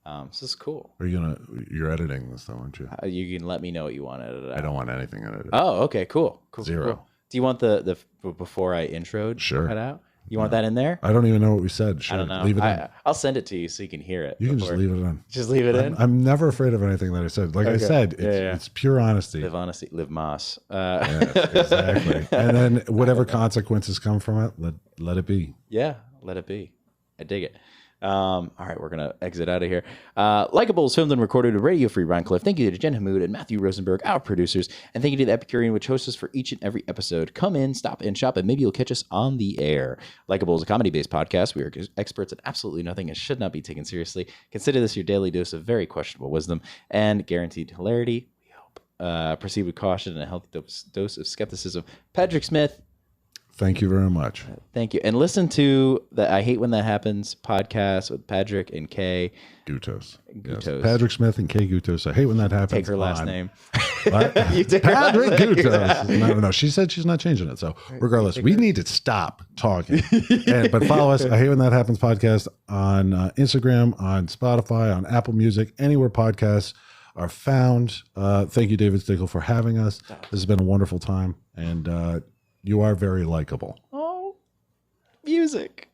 So this is cool. You're editing this though, aren't you? You can let me know what you want edited out. I don't want anything edited. Oh, okay, cool. Zero. Cool. Do you want the before I introed cut out? You want that in there? I don't even know what we said. Sure. I don't know. Leave it in. I'll send it to you so you can hear it. You can just leave it in. Just leave it in? I'm never afraid of anything that I said. Like I said, it's pure honesty. Live honesty, live moss. Yes, exactly. And then whatever consequences come from it, let it be. Yeah, let it be. I dig it. All right, we're going to exit out of here. Likable is filmed and recorded at Radio Free Rhinecliff. Thank you to Jen Hammoud and Matthew Rosenberg, our producers. And thank you to the Epicurean, which hosts us for each and every episode. Come in, stop and shop, and maybe you'll catch us on the air. Likable is a comedy-based podcast. We are experts at absolutely nothing and should not be taken seriously. Consider this your daily dose of very questionable wisdom and guaranteed hilarity. We hope. Proceed with caution and a healthy dose of skepticism. Padrick Smith. Thank you very much. Thank you. And listen to the I Hate When That Happens podcast with Padrick and Kay Gutos. Yes. Padrick Smith and Kay Gutos. I hate when that happens. Take her last name. You take Padrick Gutos. Yeah. No. She said she's not changing it. So regardless, we need to stop talking. But follow us. I Hate When That Happens podcast on Instagram, on Spotify, on Apple Music, anywhere podcasts are found. Thank you, David Stickle, for having us. This has been a wonderful time. And you are very likable. Oh, music.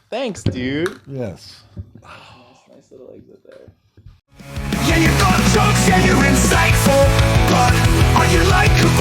Thanks, dude. Yes. Nice little exit there. Yeah, you got jokes, yeah, you're insightful, but are you likable?